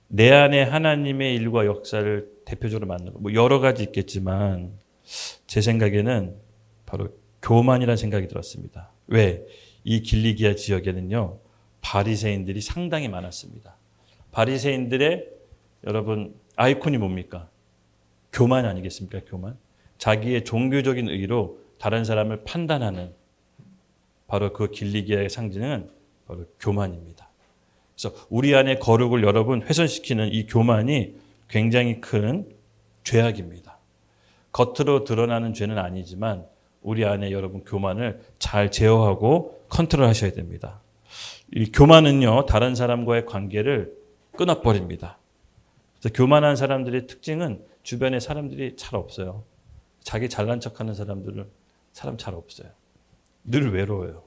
내 안에 하나님의 일과 역사를 대표적으로 막는 거. 여러 가지 있겠지만 제 생각에는 바로 교만이라는 생각이 들었습니다. 왜? 이 길리기아 지역에는요. 바리새인들이 상당히 많았습니다. 바리새인들의 여러분 아이콘이 뭡니까? 교만 아니겠습니까? 교만. 자기의 종교적인 의로 다른 사람을 판단하는 바로 그 길리기아의 상징은 바로 교만입니다. 그래서 우리 안에 거룩을 여러분 훼손시키는 이 교만이 굉장히 큰 죄악입니다. 겉으로 드러나는 죄는 아니지만 우리 안에 여러분 교만을 잘 제어하고 컨트롤하셔야 됩니다. 이 교만은요, 다른 사람과의 관계를 끊어버립니다. 그래서 교만한 사람들의 특징은 주변에 사람들이 잘 없어요. 자기 잘난 척하는 사람들은 사람 잘 없어요. 늘 외로워요.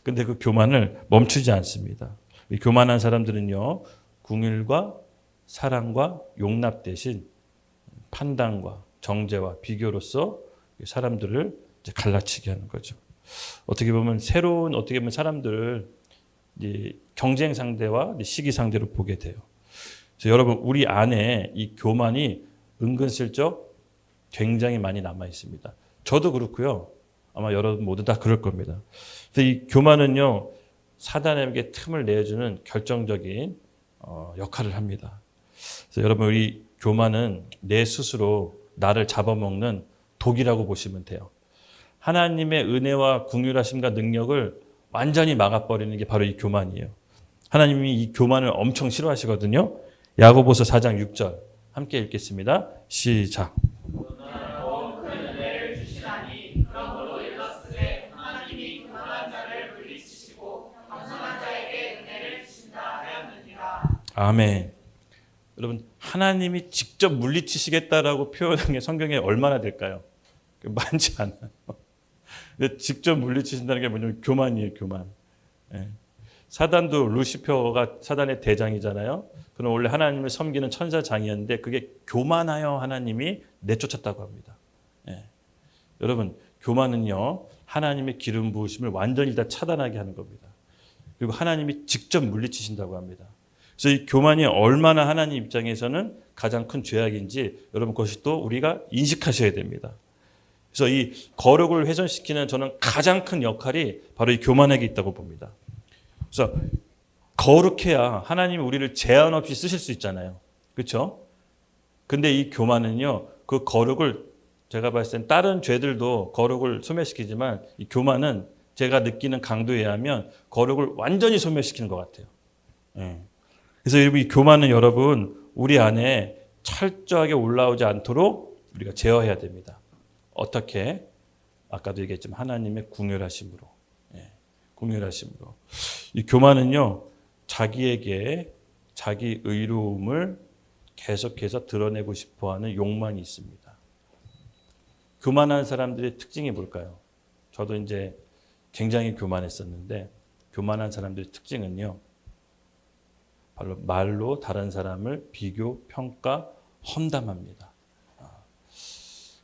근데 그 교만을 멈추지 않습니다. 이 교만한 사람들은요, 궁율과 사랑과 용납 대신 판단과 정죄와 비교로서 사람들을 이제 갈라치게 하는 거죠. 어떻게 보면 사람들을 이제 경쟁 상대와 시기 상대로 보게 돼요. 그래서 여러분, 우리 안에 이 교만이 은근슬쩍 굉장히 많이 남아 있습니다. 저도 그렇고요. 아마 여러분 모두 다 그럴 겁니다. 그래서 이 교만은요, 사단에게 틈을 내주는 결정적인 역할을 합니다. 그래서 여러분, 우리 교만은 내 스스로 나를 잡아먹는 독이라고 보시면 돼요. 하나님의 은혜와 긍휼하심과 능력을 완전히 막아버리는 게 바로 이 교만이에요. 하나님이 이 교만을 엄청 싫어하시거든요. 야고보서 4장 6절 함께 읽겠습니다. 시작. 아멘. 여러분, 하나님이 직접 물리치시겠다라고 표현한 게 성경에 얼마나 될까요? 많지 않아요. 근데 직접 물리치신다는 게 뭐냐면 교만이에요, 교만. 예. 사단도 루시퍼가 사단의 대장이잖아요. 그는 원래 하나님을 섬기는 천사장이었는데 그게 교만하여 하나님이 내쫓았다고 합니다. 예. 여러분, 교만은요, 하나님의 기름 부으심을 완전히 다 차단하게 하는 겁니다. 그리고 하나님이 직접 물리치신다고 합니다. 그래서 이 교만이 얼마나 하나님 입장에서는 가장 큰 죄악인지 여러분 그것이 또 우리가 인식하셔야 됩니다. 그래서 이 거룩을 훼손시키는 저는 가장 큰 역할이 바로 이 교만에게 있다고 봅니다. 그래서 거룩해야 하나님이 우리를 제한 없이 쓰실 수 있잖아요. 그렇죠? 근데 이 교만은요, 그 거룩을 제가 봤을 땐 다른 죄들도 거룩을 소멸시키지만 이 교만은 제가 느끼는 강도에 의하면 거룩을 완전히 소멸시키는 것 같아요. 예. 그래서 이 교만은 여러분 우리 안에 철저하게 올라오지 않도록 우리가 제어해야 됩니다. 어떻게? 아까도 얘기했지만 하나님의 긍휼하심으로. 예, 긍휼하심으로. 이 교만은요, 자기에게 자기 의로움을 계속해서 드러내고 싶어하는 욕망이 있습니다. 교만한 사람들의 특징이 뭘까요? 저도 이제 굉장히 교만했었는데 교만한 사람들의 특징은요, 바로 말로 다른 사람을 비교, 평가, 험담합니다.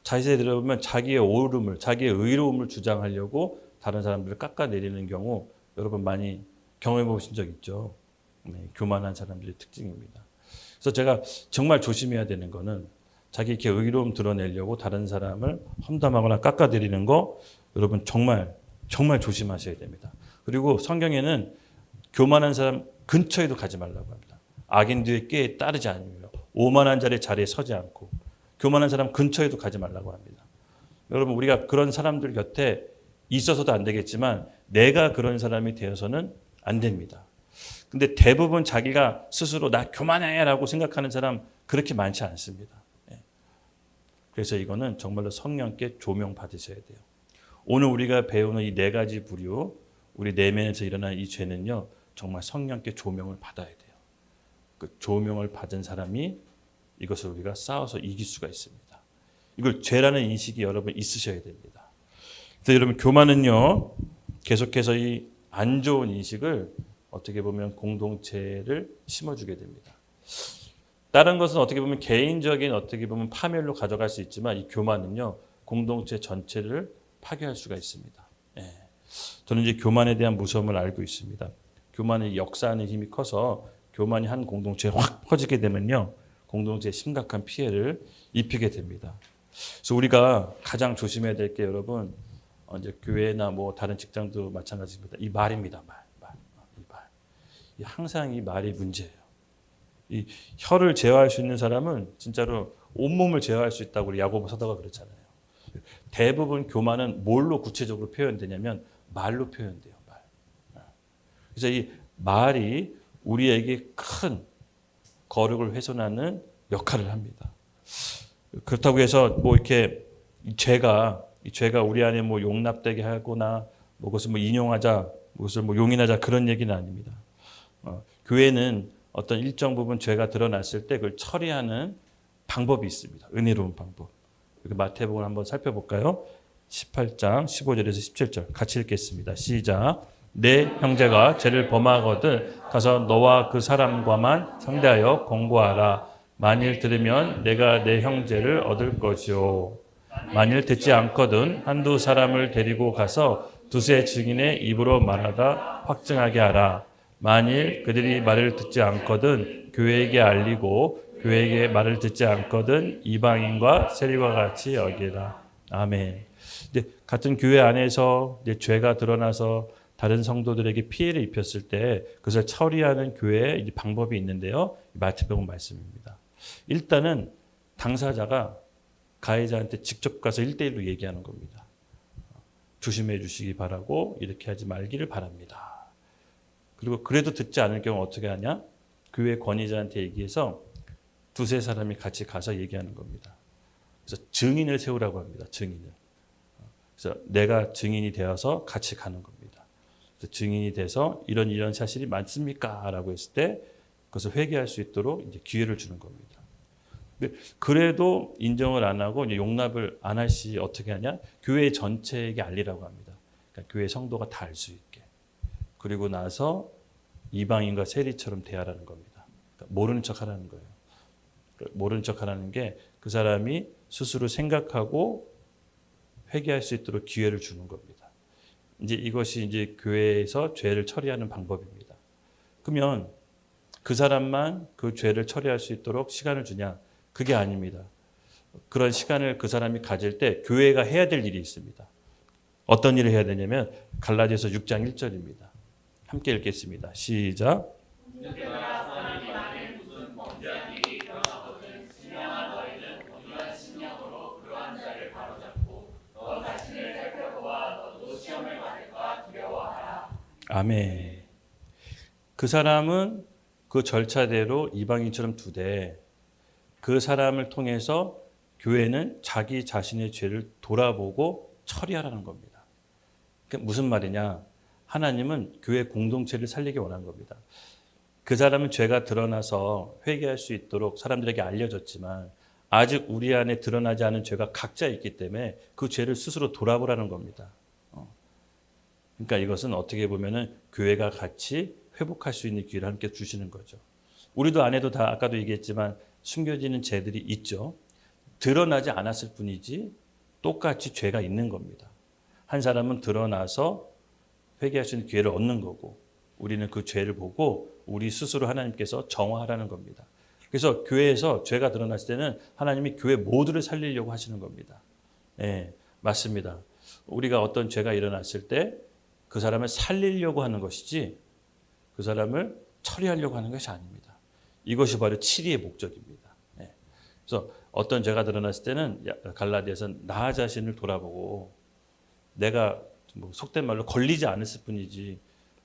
자세히 들어보면 자기의 옳음을, 자기의 의로움을 주장하려고 다른 사람들을 깎아내리는 경우 여러분 많이 경험해 보신 적 있죠? 네, 교만한 사람들의 특징입니다. 그래서 제가 정말 조심해야 되는 거는 자기 이렇게 의로움 드러내려고 다른 사람을 험담하거나 깎아내리는 거 여러분 정말 조심하셔야 됩니다. 그리고 성경에는 교만한 사람 근처에도 가지 말라고 합니다. 악인 뒤에 꾀에 따르지 않으며 오만한 자리에 서지 않고 교만한 사람 근처에도 가지 말라고 합니다. 여러분 우리가 그런 사람들 곁에 있어서도 안 되겠지만 내가 그런 사람이 되어서는 안 됩니다. 근데 대부분 자기가 스스로 나 교만해라고 생각하는 사람 그렇게 많지 않습니다. 그래서 이거는 정말로 성령께 조명 받으셔야 돼요. 오늘 우리가 배우는 이 네 가지 부류, 우리 내면에서 일어나는 이 죄는요, 정말 성령께 조명을 받아야 돼요. 그 조명을 받은 사람이 이것을 우리가 싸워서 이길 수가 있습니다. 이걸 죄라는 인식이 여러분 있으셔야 됩니다. 그래서 여러분 교만은요, 계속해서 이 안 좋은 인식을 어떻게 보면 공동체를 심어주게 됩니다. 다른 것은 어떻게 보면 개인적인 어떻게 보면 파멸로 가져갈 수 있지만 이 교만은요, 공동체 전체를 파괴할 수가 있습니다. 예. 저는 이제 교만에 대한 무서움을 알고 있습니다. 교만이 역사하는 힘이 커서 교만이 한 공동체에 확 퍼지게 되면요, 공동체에 심각한 피해를 입히게 됩니다. 그래서 우리가 가장 조심해야 될 게 여러분, 이제 교회나 뭐 다른 직장도 마찬가지입니다. 이 말입니다. 말. 항상 이 말이 문제예요. 이 혀를 제어할 수 있는 사람은 진짜로 온몸을 제어할 수 있다고 우리 야고보 사도가 그랬잖아요. 대부분 교만은 뭘로 구체적으로 표현되냐면 말로 표현돼요. 말. 그래서 이 말이 우리에게 큰 거룩을 훼손하는 역할을 합니다. 그렇다고 해서 뭐 이렇게 이 죄가 우리 안에 뭐 용납되게 하거나 뭐 그것을 뭐 인용하자, 그것을 뭐 용인하자 그런 얘기는 아닙니다. 교회는 어떤 일정 부분 죄가 드러났을 때 그걸 처리하는 방법이 있습니다. 은혜로운 방법. 마태복음을 한번 살펴볼까요? 18장 15절에서 17절 같이 읽겠습니다. 시작. 내 형제가 죄를 범하거든 가서 너와 그 사람과만 상대하여 공고하라. 만일 들으면 내가 내 형제를 얻을 것이요. 만일 듣지 않거든 한두 사람을 데리고 가서 두세 증인의 입으로 말하다 확증하게 하라. 만일 그들이 말을 듣지 않거든 교회에게 알리고 교회에게 말을 듣지 않거든 이방인과 세리와 같이 여기라. 아멘. 근데 같은 교회 안에서 이제 죄가 드러나서 다른 성도들에게 피해를 입혔을 때 그것을 처리하는 교회의 방법이 있는데요. 마태복음 말씀입니다. 일단은 당사자가 가해자한테 직접 가서 1대1로 얘기하는 겁니다. 조심해 주시기 바라고 이렇게 하지 말기를 바랍니다. 그리고 그래도 듣지 않을 경우 어떻게 하냐? 교회 권위자한테 얘기해서 두세 사람이 같이 가서 얘기하는 겁니다. 그래서 증인을 세우라고 합니다. 증인을. 그래서 내가 증인이 되어서 같이 가는 겁니다. 그래서 증인이 돼서 이런 사실이 많습니까? 라고 했을 때 그것을 회개할 수 있도록 이제 기회를 주는 겁니다. 그래도 인정을 안 하고 이제 용납을 안 할 시 어떻게 하냐? 교회 전체에게 알리라고 합니다. 그러니까 교회 성도가 다 알 수 있게. 그리고 나서 이방인과 세리처럼 대하라는 겁니다. 그러니까 모르는 척 하라는 거예요. 모르는 척 하라는 게 그 사람이 스스로 생각하고 회개할 수 있도록 기회를 주는 겁니다. 이제 이것이 이제 교회에서 죄를 처리하는 방법입니다. 그러면 그 사람만 그 죄를 처리할 수 있도록 시간을 주냐? 그게 아닙니다. 그런 시간을 그 사람이 가질 때 교회가 해야 될 일이 있습니다. 어떤 일을 해야 되냐면 갈라디아서 6장 1절입니다. 함께 읽겠습니다. 시작. 아멘. 그 사람은 그 절차대로 이방인처럼 두되 그 사람을 통해서 교회는 자기 자신의 죄를 돌아보고 처리하라는 겁니다. 그게 무슨 말이냐? 하나님은 교회 공동체를 살리기 원한 겁니다. 그 사람은 죄가 드러나서 회개할 수 있도록 사람들에게 알려졌지만 아직 우리 안에 드러나지 않은 죄가 각자 있기 때문에 그 죄를 스스로 돌아보라는 겁니다. 그러니까 이것은 어떻게 보면은 교회가 같이 회복할 수 있는 기회를 함께 주시는 거죠. 우리도 안에도 다 아까도 얘기했지만 숨겨지는 죄들이 있죠. 드러나지 않았을 뿐이지 똑같이 죄가 있는 겁니다. 한 사람은 드러나서 회개할 수 있는 기회를 얻는 거고 우리는 그 죄를 보고 우리 스스로 하나님께서 정화하라는 겁니다. 그래서 교회에서 죄가 드러났을 때는 하나님이 교회 모두를 살리려고 하시는 겁니다. 네, 맞습니다. 우리가 어떤 죄가 일어났을 때 그 사람을 살리려고 하는 것이지 그 사람을 처리하려고 하는 것이 아닙니다. 이것이 바로 치리의 목적입니다. 네. 그래서 어떤 죄가 드러났을 때는 갈라디아서 나 자신을 돌아보고 내가 뭐 속된 말로 걸리지 않았을 뿐이지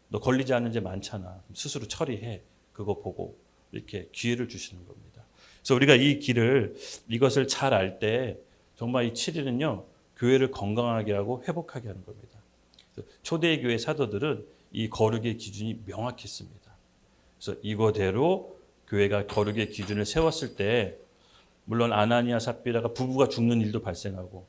너 걸리지 않은 죄 많잖아. 스스로 처리해. 그거 보고 이렇게 기회를 주시는 겁니다. 그래서 우리가 이것을 잘 알 때 정말 이 7일은요. 교회를 건강하게 하고 회복하게 하는 겁니다. 초대 교회 사도들은 이 거룩의 기준이 명확했습니다. 그래서 이거대로 교회가 거룩의 기준을 세웠을 때 물론 아나니아 삽비라가 부부가 죽는 일도 발생하고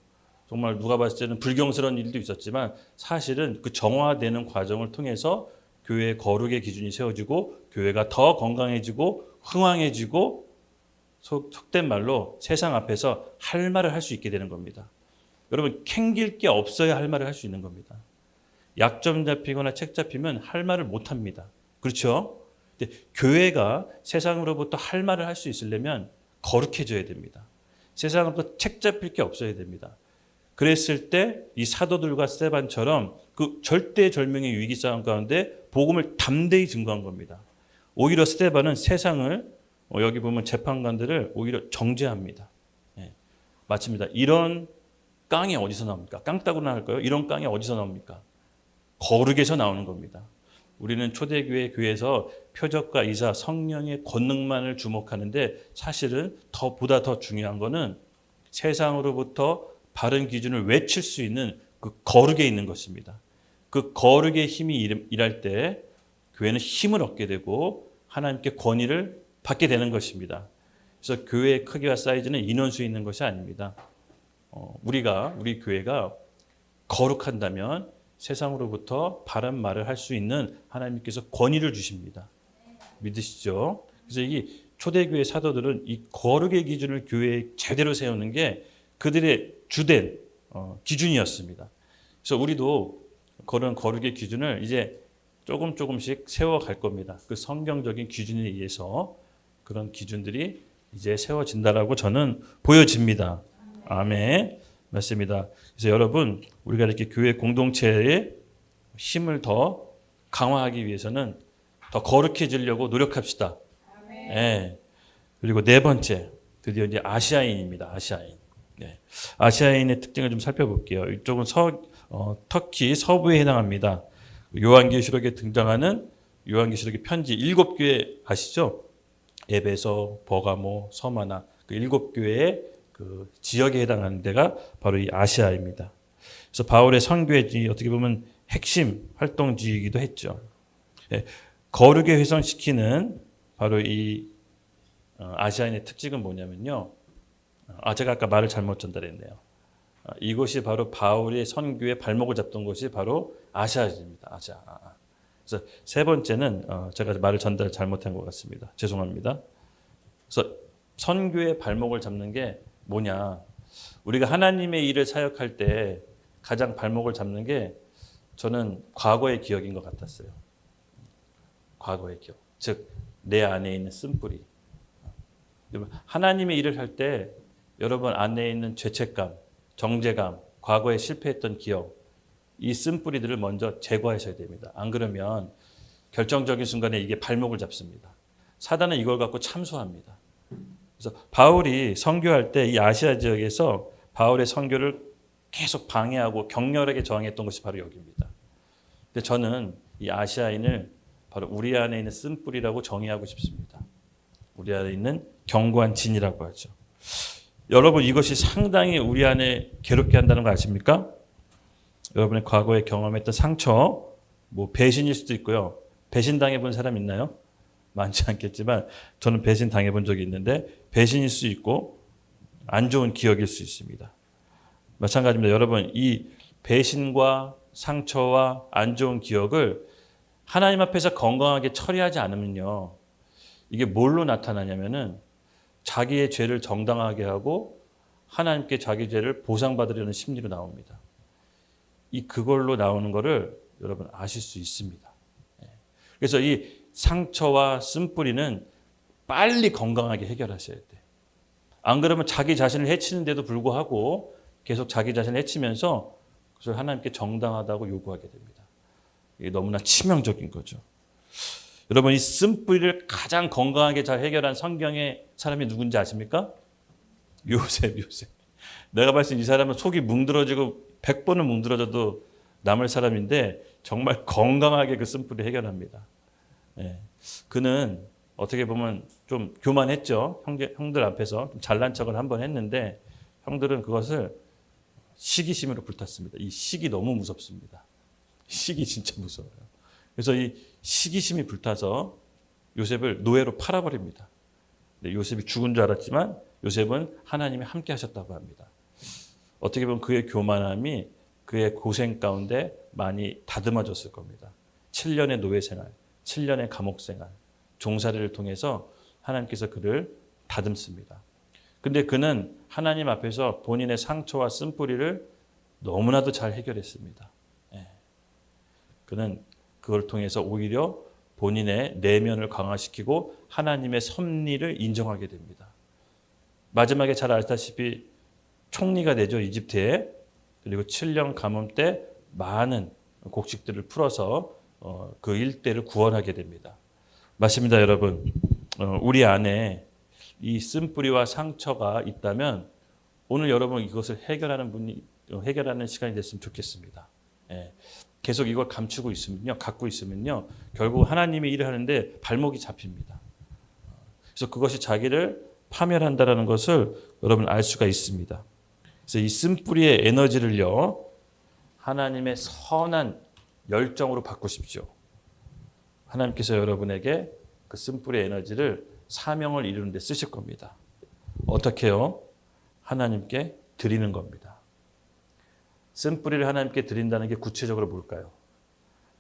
정말 누가 봤을 때는 불경스러운 일도 있었지만 사실은 그 정화되는 과정을 통해서 교회의 거룩의 기준이 세워지고 교회가 더 건강해지고 흥왕해지고 속된 말로 세상 앞에서 할 말을 할 수 있게 되는 겁니다. 여러분 캥길 게 없어야 할 말을 할 수 있는 겁니다. 약점 잡히거나 책 잡히면 할 말을 못 합니다. 그렇죠? 근데 교회가 세상으로부터 할 말을 할 수 있으려면 거룩해져야 됩니다. 세상으로부터 책 잡힐 게 없어야 됩니다. 그랬을 때 이 사도들과 스데반처럼 그 절대절명의 위기 상황 가운데 복음을 담대히 증거한 겁니다. 오히려 스데반은 세상을 여기 보면 재판관들을 오히려 정죄합니다. 네, 맞습니다. 이런 깡이 어디서 나옵니까? 깡따구 나올까요? 이런 깡이 어디서 나옵니까? 거룩에서 나오는 겁니다. 우리는 초대교회 교회에서 표적과 이사 성령의 권능만을 주목하는데 사실은 보다 더 중요한 거는 세상으로부터 바른 기준을 외칠 수 있는 그 거룩에 있는 것입니다. 그 거룩의 힘이 일할 때 교회는 힘을 얻게 되고 하나님께 권위를 받게 되는 것입니다. 그래서 교회의 크기와 사이즈는 인원수에 있는 것이 아닙니다. 우리 교회가 거룩한다면 세상으로부터 바른 말을 할 수 있는 하나님께서 권위를 주십니다. 믿으시죠? 그래서 이 초대교회 사도들은 이 거룩의 기준을 교회에 제대로 세우는 게 그들의 주된 기준이었습니다. 그래서 우리도 그런 거룩의 기준을 이제 조금씩 세워갈 겁니다. 그 성경적인 기준에 의해서 그런 기준들이 이제 세워진다라고 저는 보여집니다. 아멘. 맞습니다. 그래서 여러분, 우리가 이렇게 교회 공동체의 힘을 더 강화하기 위해서는 더 거룩해지려고 노력합시다. 네. 그리고 네 번째, 드디어 이제 아시아인입니다. 아시아인. 네. 아시아인의 특징을 좀 살펴볼게요. 이쪽은 터키 서부에 해당합니다. 요한계시록에 등장하는 요한계시록의 편지 7교회 아시죠? 에베소, 버가모, 서마나 그 7교회의 그 지역에 해당하는 데가 바로 이 아시아입니다. 그래서 바울의 선교의 어떻게 보면 핵심 활동지이기도 했죠. 네. 거룩에 훼손시키는 바로 이 아시아인의 특징은 뭐냐면요. 제가 아까 말을 잘못 전달했네요. 이곳이 바로 바울의 선교의 발목을 잡던 곳이 바로 아시아입니다. 아시아. 그래서 세 번째는 제가 말을 전달 잘못한 것 같습니다. 죄송합니다. 그래서 선교의 발목을 잡는 게 뭐냐? 우리가 하나님의 일을 사역할 때 가장 발목을 잡는 게 저는 과거의 기억인 것 같았어요. 과거의 기억. 즉, 내 안에 있는 쓴뿌리. 하나님의 일을 할 때 여러분 안에 있는 죄책감, 정죄감, 과거에 실패했던 기억, 이 쓴뿌리들을 먼저 제거하셔야 됩니다. 안 그러면 결정적인 순간에 이게 발목을 잡습니다. 사단은 이걸 갖고 참수합니다. 그래서 바울이 선교할 때 이 아시아 지역에서 바울의 선교를 계속 방해하고 격렬하게 저항했던 것이 바로 여기입니다. 근데 저는 이 아시아인을 바로 우리 안에 있는 쓴뿌리라고 정의하고 싶습니다. 우리 안에 있는 견고한 진이라고 하죠. 여러분, 이것이 상당히 우리 안에 괴롭게 한다는 거 아십니까? 여러분의 과거에 경험했던 상처, 뭐 배신일 수도 있고요. 배신 당해본 사람 있나요? 많지 않겠지만 저는 배신 당해본 적이 있는데 배신일 수 있고 안 좋은 기억일 수 있습니다. 마찬가지입니다. 여러분, 이 배신과 상처와 안 좋은 기억을 하나님 앞에서 건강하게 처리하지 않으면요. 이게 뭘로 나타나냐면은 자기의 죄를 정당하게 하고 하나님께 자기 죄를 보상받으려는 심리로 나옵니다. 그걸로 나오는 거를 여러분 아실 수 있습니다. 그래서 이 상처와 쓴뿌리는 빨리 건강하게 해결하셔야 돼. 안 그러면 자기 자신을 해치는데도 불구하고 계속 자기 자신을 해치면서 그것을 하나님께 정당하다고 요구하게 됩니다. 이게 너무나 치명적인 거죠. 여러분, 이 쓴뿌리를 가장 건강하게 잘 해결한 성경의 사람이 누군지 아십니까? 요셉. 내가 봤을 때 이 사람은 속이 뭉들어지고 100번은 뭉들어져도 남을 사람인데 정말 건강하게 그 쓴뿌리 해결합니다. 예. 그는 어떻게 보면 좀 교만했죠. 형들 앞에서 좀 잘난 척을 한번 했는데 형들은 그것을 시기심으로 불탔습니다. 이 시기 너무 무섭습니다. 시기 진짜 무서워요. 그래서 이 시기심이 불타서 요셉을 노예로 팔아버립니다. 요셉이 죽은 줄 알았지만 요셉은 하나님이 함께 하셨다고 합니다. 어떻게 보면 그의 교만함이 그의 고생 가운데 많이 다듬어졌을 겁니다. 7년의 노예 생활, 7년의 감옥 생활, 종살이를 통해서 하나님께서 그를 다듬습니다. 근데 그는 하나님 앞에서 본인의 상처와 쓴뿌리를 너무나도 잘 해결했습니다. 그는 그걸 통해서 오히려 본인의 내면을 강화시키고 하나님의 섭리를 인정하게 됩니다. 마지막에 잘 아시다시피 총리가 되죠, 이집트에. 그리고 7년 가뭄 때 많은 곡식들을 풀어서 그 일대를 구원하게 됩니다. 맞습니다, 여러분. 우리 안에 이 쓴뿌리와 상처가 있다면 오늘 여러분 이것을 해결하는 시간이 됐으면 좋겠습니다. 계속 이걸 감추고 있으면요, 갖고 있으면요, 결국 하나님의 일을 하는데 발목이 잡힙니다. 그래서 그것이 자기를 파멸한다라는 것을 여러분 알 수가 있습니다. 그래서 이 쓴뿌리의 에너지를요, 하나님의 선한 열정으로 바꾸십시오. 하나님께서 여러분에게 그 쓴뿌리의 에너지를 사명을 이루는 데 쓰실 겁니다. 어떻게 해요? 하나님께 드리는 겁니다. 쓴뿌리를 하나님께 드린다는 게 구체적으로 뭘까요?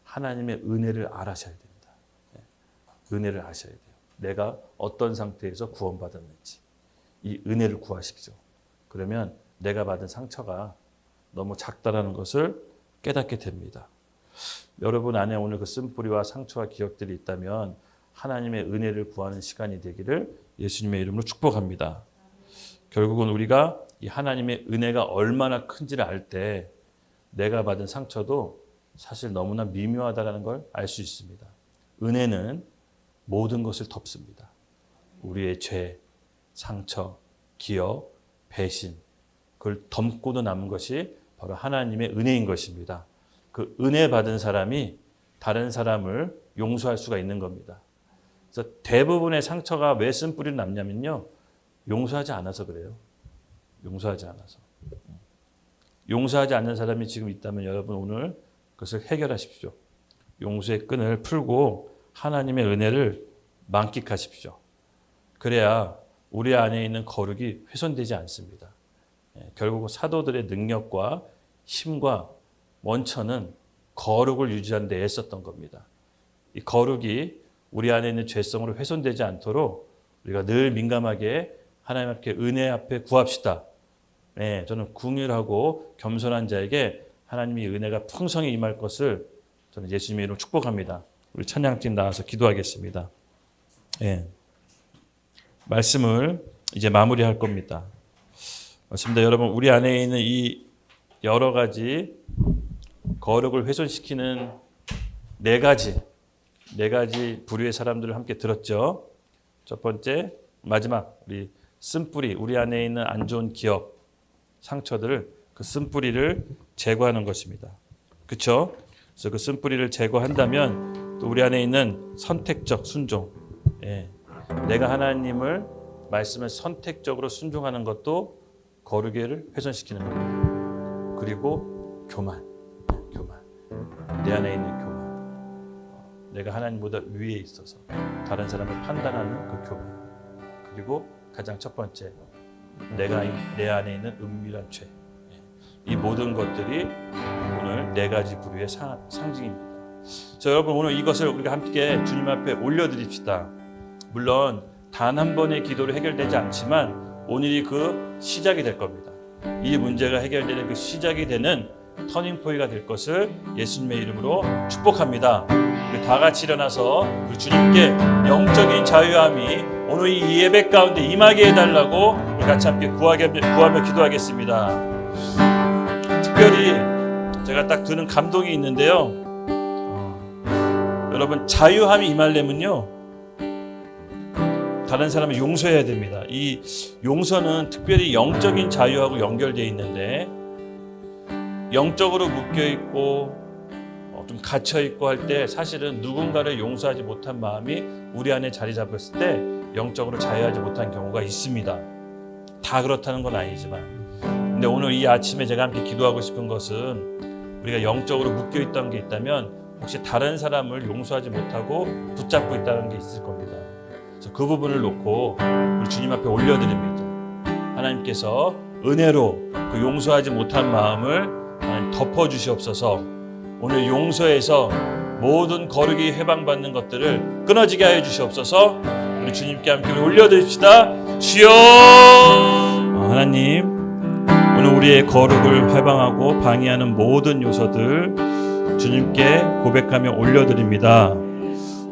하나님의 은혜를 알아셔야 됩니다. 은혜를 아셔야 돼요. 내가 어떤 상태에서 구원받았는지 이 은혜를 구하십시오. 그러면 내가 받은 상처가 너무 작다라는 것을 깨닫게 됩니다. 여러분 안에 오늘 그 쓴뿌리와 상처와 기억들이 있다면 하나님의 은혜를 구하는 시간이 되기를 예수님의 이름으로 축복합니다. 결국은 우리가 이 하나님의 은혜가 얼마나 큰지를 알 때 내가 받은 상처도 사실 너무나 미묘하다는 걸 알 수 있습니다. 은혜는 모든 것을 덮습니다. 우리의 죄, 상처, 기억, 배신, 그걸 덮고도 남은 것이 바로 하나님의 은혜인 것입니다. 그 은혜 받은 사람이 다른 사람을 용서할 수가 있는 겁니다. 그래서 대부분의 상처가 왜 쓴뿌리를 남냐면요, 용서하지 않아서 그래요. 용서하지 않아서. 용서하지 않는 사람이 지금 있다면 여러분 오늘 그것을 해결하십시오. 용서의 끈을 풀고 하나님의 은혜를 만끽하십시오. 그래야 우리 안에 있는 거룩이 훼손되지 않습니다. 결국 사도들의 능력과 힘과 원천은 거룩을 유지하는 데 애썼던 겁니다. 이 거룩이 우리 안에 있는 죄성으로 훼손되지 않도록 우리가 늘 민감하게 하나님 앞에 은혜 앞에 구합시다. 저는 궁휼하고 겸손한 자에게 하나님의 은혜가 풍성히 임할 것을 저는 예수님의 이름으로 축복합니다. 우리 찬양팀 나와서 기도하겠습니다. 말씀을 이제 마무리할 겁니다. 맞습니다. 여러분, 우리 안에 있는 이 여러 가지 거룩을 훼손시키는 네 가지 부류의 사람들을 함께 들었죠. 첫 번째, 마지막, 우리 쓴뿌리, 우리 안에 있는 안 좋은 기억, 상처들을, 그 쓴뿌리를 제거하는 것입니다. 그렇죠? 그래서 그 쓴뿌리를 제거한다면 또 우리 안에 있는 선택적 순종, 내가 하나님을 말씀을 선택적으로 순종하는 것도 거룩을 훼손시키는 겁니다. 그리고 교만, 내 안에 있는 교만, 내가 하나님보다 위에 있어서 다른 사람을 판단하는 그 교만, 그리고 가장 첫 번째, 내 안에 있는 은밀한 죄, 이 모든 것들이 오늘 네 가지 부류의 상징입니다. 자, 여러분 오늘 이것을 우리가 함께 주님 앞에 올려드립시다. 물론 단 한 번의 기도로 해결되지 않지만 오늘이 그 시작이 될 겁니다. 이 문제가 해결되는 그 시작이 되는 터닝포인트가 될 것을 예수님의 이름으로 축복합니다. 우리 다 같이 일어나서 우리 주님께 영적인 자유함이 오늘 이 예배 가운데 임하게 해달라고 우리 같이 함께 구하며 기도하겠습니다. 특별히 제가 딱 드는 감동이 있는데요. 여러분, 자유함이 임하려면요, 다른 사람을 용서해야 됩니다. 이 용서는 특별히 영적인 자유하고 연결되어 있는데, 영적으로 묶여있고 좀 갇혀있고 할 때 사실은 누군가를 용서하지 못한 마음이 우리 안에 자리 잡았을 때 영적으로 자유하지 못한 경우가 있습니다. 다 그렇다는 건 아니지만, 근데 오늘 이 아침에 제가 함께 기도하고 싶은 것은 우리가 영적으로 묶여있던 게 있다면 혹시 다른 사람을 용서하지 못하고 붙잡고 있다는 게 있을 겁니다. 그래서 그 부분을 놓고 우리 주님 앞에 올려드립니다. 하나님께서 은혜로 그 용서하지 못한 마음을 하나님 덮어주시옵소서. 오늘 용서에서 모든 거룩이 해방받는 것들을 끊어지게 하여 주시옵소서. 우리 주님께 함께 올려드립시다. 주여, 하나님, 오늘 우리의 거룩을 해방하고 방해하는 모든 요소들 주님께 고백하며 올려드립니다.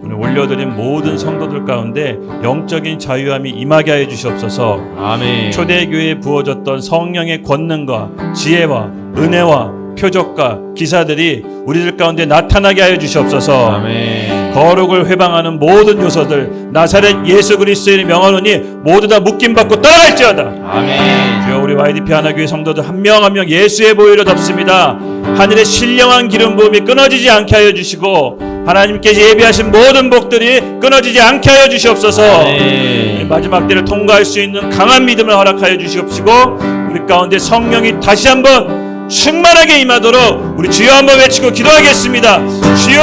오늘 올려드린 모든 성도들 가운데 영적인 자유함이 임하게 하여 주시옵소서. 아멘. 초대교회에 부어졌던 성령의 권능과 지혜와 은혜와 표적과 기사들이 우리들 가운데 나타나게 하여 주시옵소서. 아멘. 거룩을 회방하는 모든 요소들 나사렛 예수 그리스도의 명하노니 모두 다 묶임받고 떠나갈지어다. 아멘. 주여, 우리 YDP 하나교회 성도들 한 명 한 명 예수의 보혈로 덮습니다. 하늘의 신령한 기름 부음이 끊어지지 않게 하여 주시고 하나님께서 예비하신 모든 복들이 끊어지지 않게 하여 주시옵소서. 아멘. 마지막 때를 통과할 수 있는 강한 믿음을 허락하여 주시옵시고 우리 가운데 성령이 다시 한번 충만하게 임하도록 우리 주여 한번 외치고 기도하겠습니다. 주여!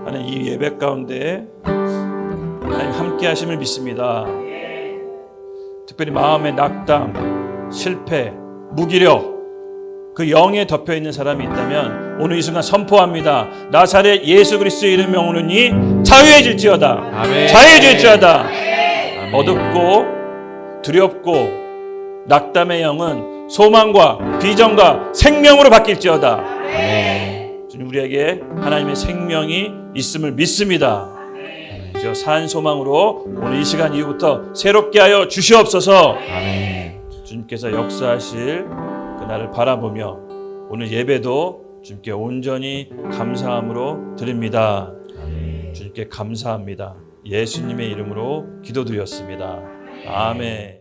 하나님, 이 예배 가운데 하나님 함께 하심을 믿습니다. 특별히 마음의 낙담, 실패, 무기력, 그 영에 덮여 있는 사람이 있다면 오늘 이 순간 선포합니다. 나사렛 예수 그리스도의 이름 명하노니 자유해질지어다. 아멘. 자유해질지어다. 아멘. 어둡고 두렵고 낙담의 영은 소망과 비전과 생명으로 바뀔지어다. 아멘. 주님, 우리에게 하나님의 생명이 있음을 믿습니다. 저 산 소망으로 오늘 이 시간 이후부터 새롭게 하여 주시옵소서. 아멘. 주님께서 역사하실 그날을 바라보며 오늘 예배도 주님께 온전히 감사함으로 드립니다. 주님께 감사합니다. 예수님의 이름으로 기도드렸습니다. 아멘.